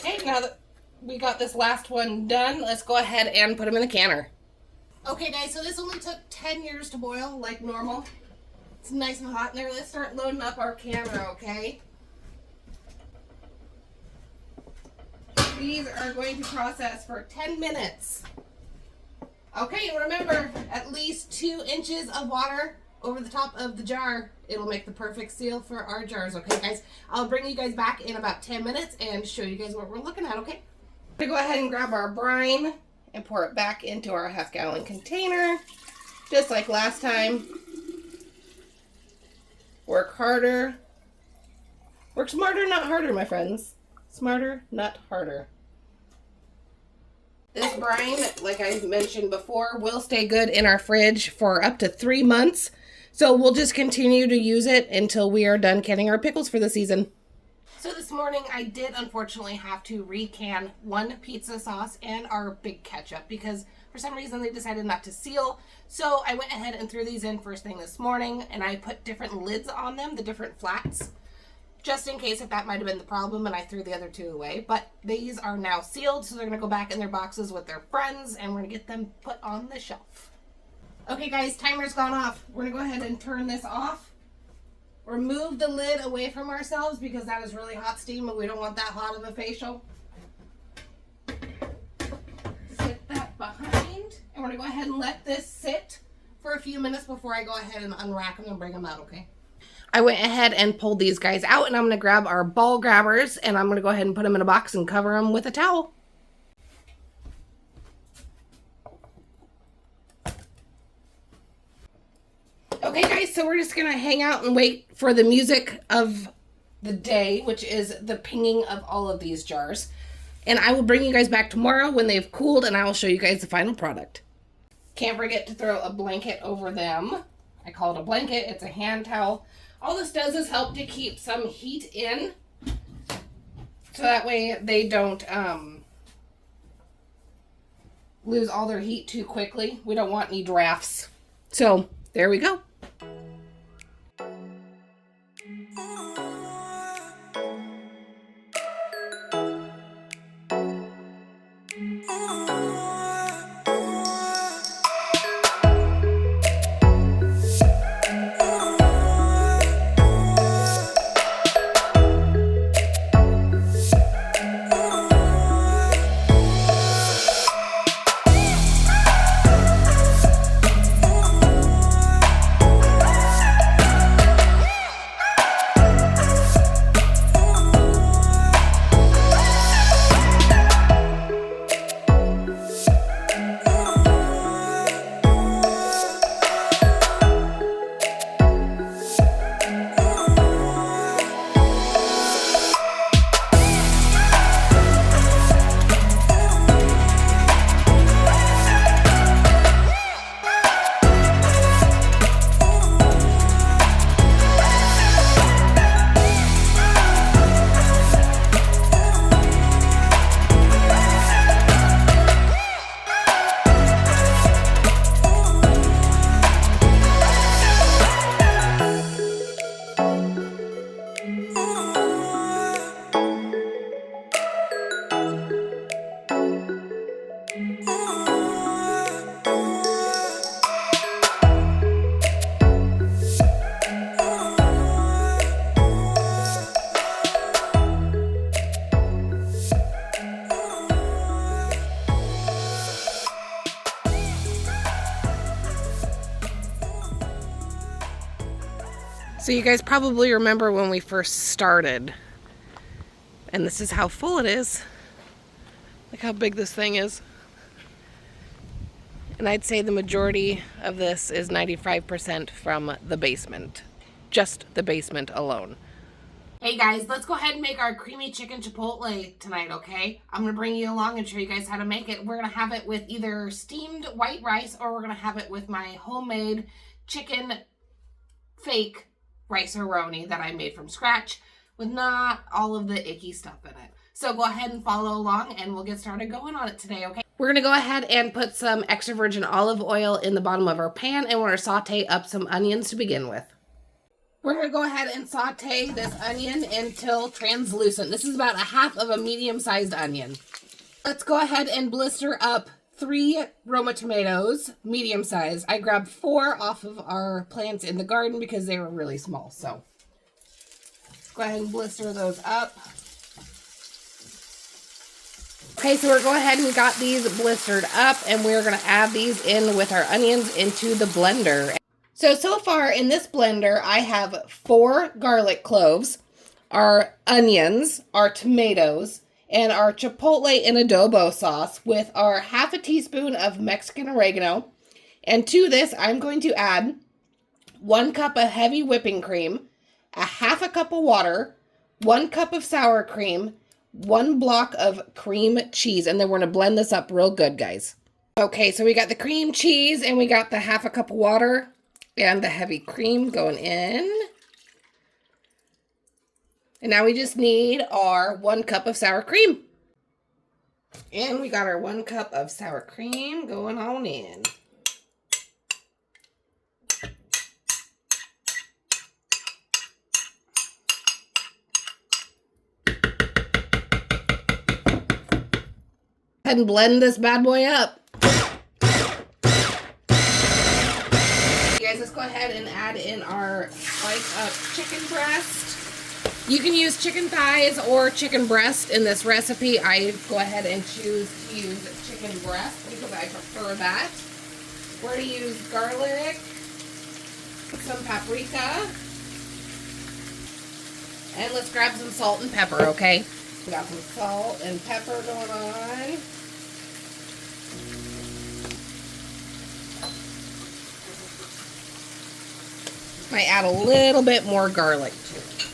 Okay, now that we got this last one done, let's go ahead and put them in the canner. Okay, guys, so this only took 10 years to boil, like normal. It's nice and hot in there. Let's start loading up our canner, okay? These are going to process for 10 minutes. Okay, and remember, at least 2 inches of water over the top of the jar. It'll make the perfect seal for our jars, okay, guys? I'll bring you guys back in about 10 minutes and show you guys what we're looking at, okay? We're going to go ahead and grab our brine and pour it back into our half-gallon container, just like last time. Work harder. Work smarter, not harder, my friends. Smarter, not harder. This brine, like I mentioned before, will stay good in our fridge for up to 3 months. So we'll just continue to use it until we are done canning our pickles for the season. So this morning I did unfortunately have to recan 1 pizza sauce and our big ketchup because for some reason they decided not to seal. So I went ahead and threw these in first thing this morning and I put different lids on them, the different flats, just in case if that might have been the problem, and I threw the other 2 away. But these are now sealed, so they're going to go back in their boxes with their friends and we're going to get them put on the shelf. Okay guys, timer's gone off. We're going to go ahead and turn this off. Remove the lid away from ourselves because that is really hot steam and we don't want that hot of a facial. Sit that behind. And we're going to go ahead and let this sit for a few minutes before I go ahead and unwrap them and bring them out, okay? I went ahead and pulled these guys out and I'm going to grab our ball grabbers and I'm going to go ahead and put them in a box and cover them with a towel. Okay guys, so we're just going to hang out and wait for the music of the day, which is the pinging of all of these jars. And I will bring you guys back tomorrow when they've cooled and I will show you guys the final product. Can't forget to throw a blanket over them. I call it a blanket, it's a hand towel. All this does is help to keep some heat in, so that way they don't lose all their heat too quickly. We don't want any drafts. So there we go. So you guys probably remember when we first started. And this is how full it is. Look how big this thing is. And I'd say the majority of this is 95% from the basement. Just the basement alone. Hey guys, let's go ahead and make our creamy chicken chipotle tonight, okay? I'm going to bring you along and show you guys how to make it. We're going to have it with either steamed white rice or we're going to have it with my homemade chicken fake rice-a-roni that I made from scratch with not all of the icky stuff in it. So go ahead and follow along and we'll get started going on it today, okay? We're going to go ahead and put some extra virgin olive oil in the bottom of our pan and we're going to saute up some onions to begin with. We're going to go ahead and saute this onion until translucent. This is about a half of a medium-sized onion. Let's go ahead and blister up 3 Roma tomatoes, medium size. I grabbed 4 off of our plants in the garden because they were really small. So go ahead and blister those up. Okay, so we're going ahead and got these blistered up and we're going to add these in with our onions into the blender. So far in this blender, I have 4 garlic cloves, our onions, our tomatoes, and our chipotle and adobo sauce with our half a teaspoon of Mexican oregano. And to this, I'm going to add 1 cup of heavy whipping cream, a half a cup of water, 1 cup of sour cream, 1 block of cream cheese, and then we're going to blend this up real good, guys. Okay, so we got the cream cheese and we got the half a cup of water. And the heavy cream going in. And now we just need our 1 cup of sour cream. And we got our 1 cup of sour cream going on in. And blend this bad boy up. Let's go ahead and add in our slice of chicken breast. You can use chicken thighs or chicken breast in this recipe. I go ahead and choose to use chicken breast because I prefer that. We're going to use garlic, some paprika, and let's grab some salt and pepper, okay? We got some salt and pepper going on. Might add a little bit more garlic to it.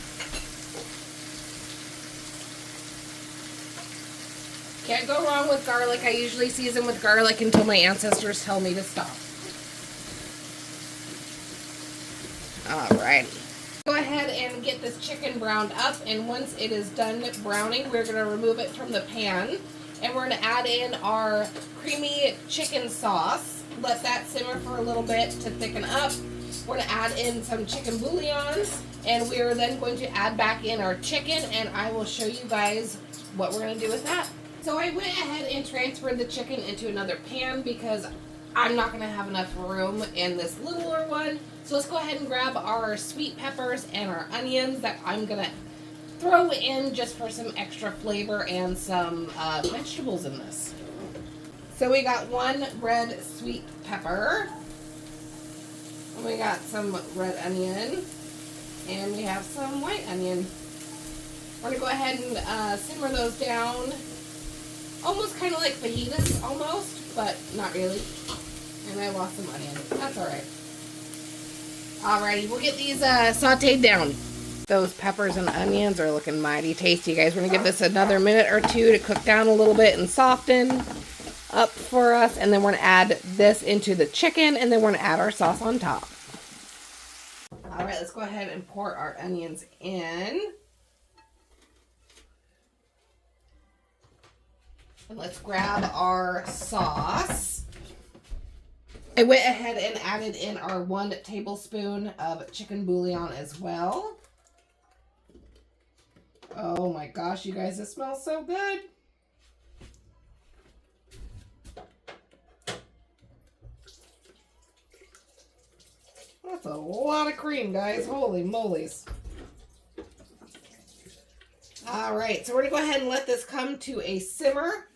Can't go wrong with garlic. I usually season with garlic until my ancestors tell me to stop. Alright. Go ahead and get this chicken browned up, and once it is done browning, we're going to remove it from the pan. And we're going to add in our creamy chicken sauce. Let that simmer for a little bit to thicken up. We're going to add in some chicken bouillons, and we are then going to add back in our chicken, and I will show you guys what we're going to do with that. So I went ahead and transferred the chicken into another pan because I'm not going to have enough room in this littler one. So let's go ahead and grab our sweet peppers and our onions that I'm going to throw in just for some extra flavor and some vegetables in this. So we got 1 red sweet pepper. And we got some red onion, and we have some white onion. We're going to go ahead and simmer those down, almost kind of like fajitas, almost, but not really. And I lost some onion. That's alright. Alrighty, we'll get these sauteed down. Those peppers and onions are looking mighty tasty, guys. We're going to give this another minute or 2 to cook down a little bit and soften up for us, and then we're going to add this into the chicken, and then we're going to add our sauce on top. All right, let's go ahead and pour our onions in. And let's grab our sauce. I went ahead and added in our 1 tablespoon of chicken bouillon as well. Oh my gosh, you guys, this smells so good. That's a lot of cream, guys. Holy moly's. All right, so we're going to go ahead and let this come to a simmer.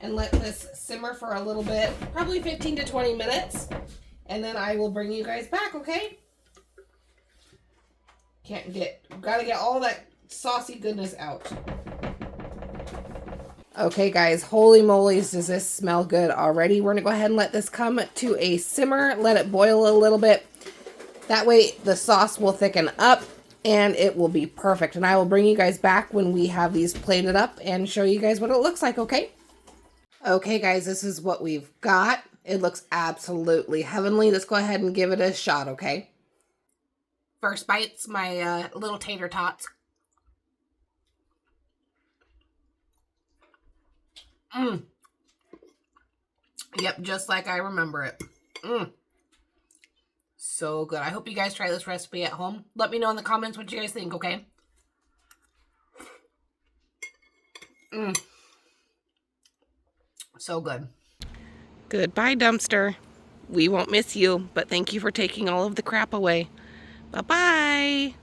And let this simmer for a little bit, probably 15 to 20 minutes. And then I will bring you guys back, okay? Gotta get all that saucy goodness out. Okay guys, holy moly's, does this smell good already? We're gonna go ahead and let this come to a simmer, let it boil a little bit. That way the sauce will thicken up and it will be perfect. And I will bring you guys back when we have these plated up and show you guys what it looks like, okay? Okay guys, this is what we've got. It looks absolutely heavenly. Let's go ahead and give it a shot, okay? First bites, my little tater tots. Yep, just like I remember it. So good. I hope you guys try this recipe at home. Let me know in the comments what you guys think, okay? So good. Goodbye, dumpster. We won't miss you, but thank you for taking all of the crap away. Bye-bye.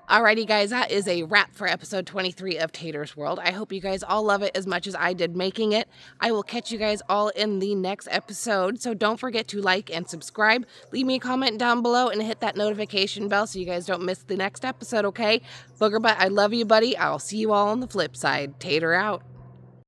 Alrighty, guys, that is a wrap for episode 23 of Tater's World. I hope you guys all love it as much as I did making it. I will catch you guys all in the next episode, so don't forget to like and subscribe. Leave me a comment down below and hit that notification bell so you guys don't miss the next episode, okay? Booger Butt, I love you, buddy. I'll see you all on the flip side. Tater out.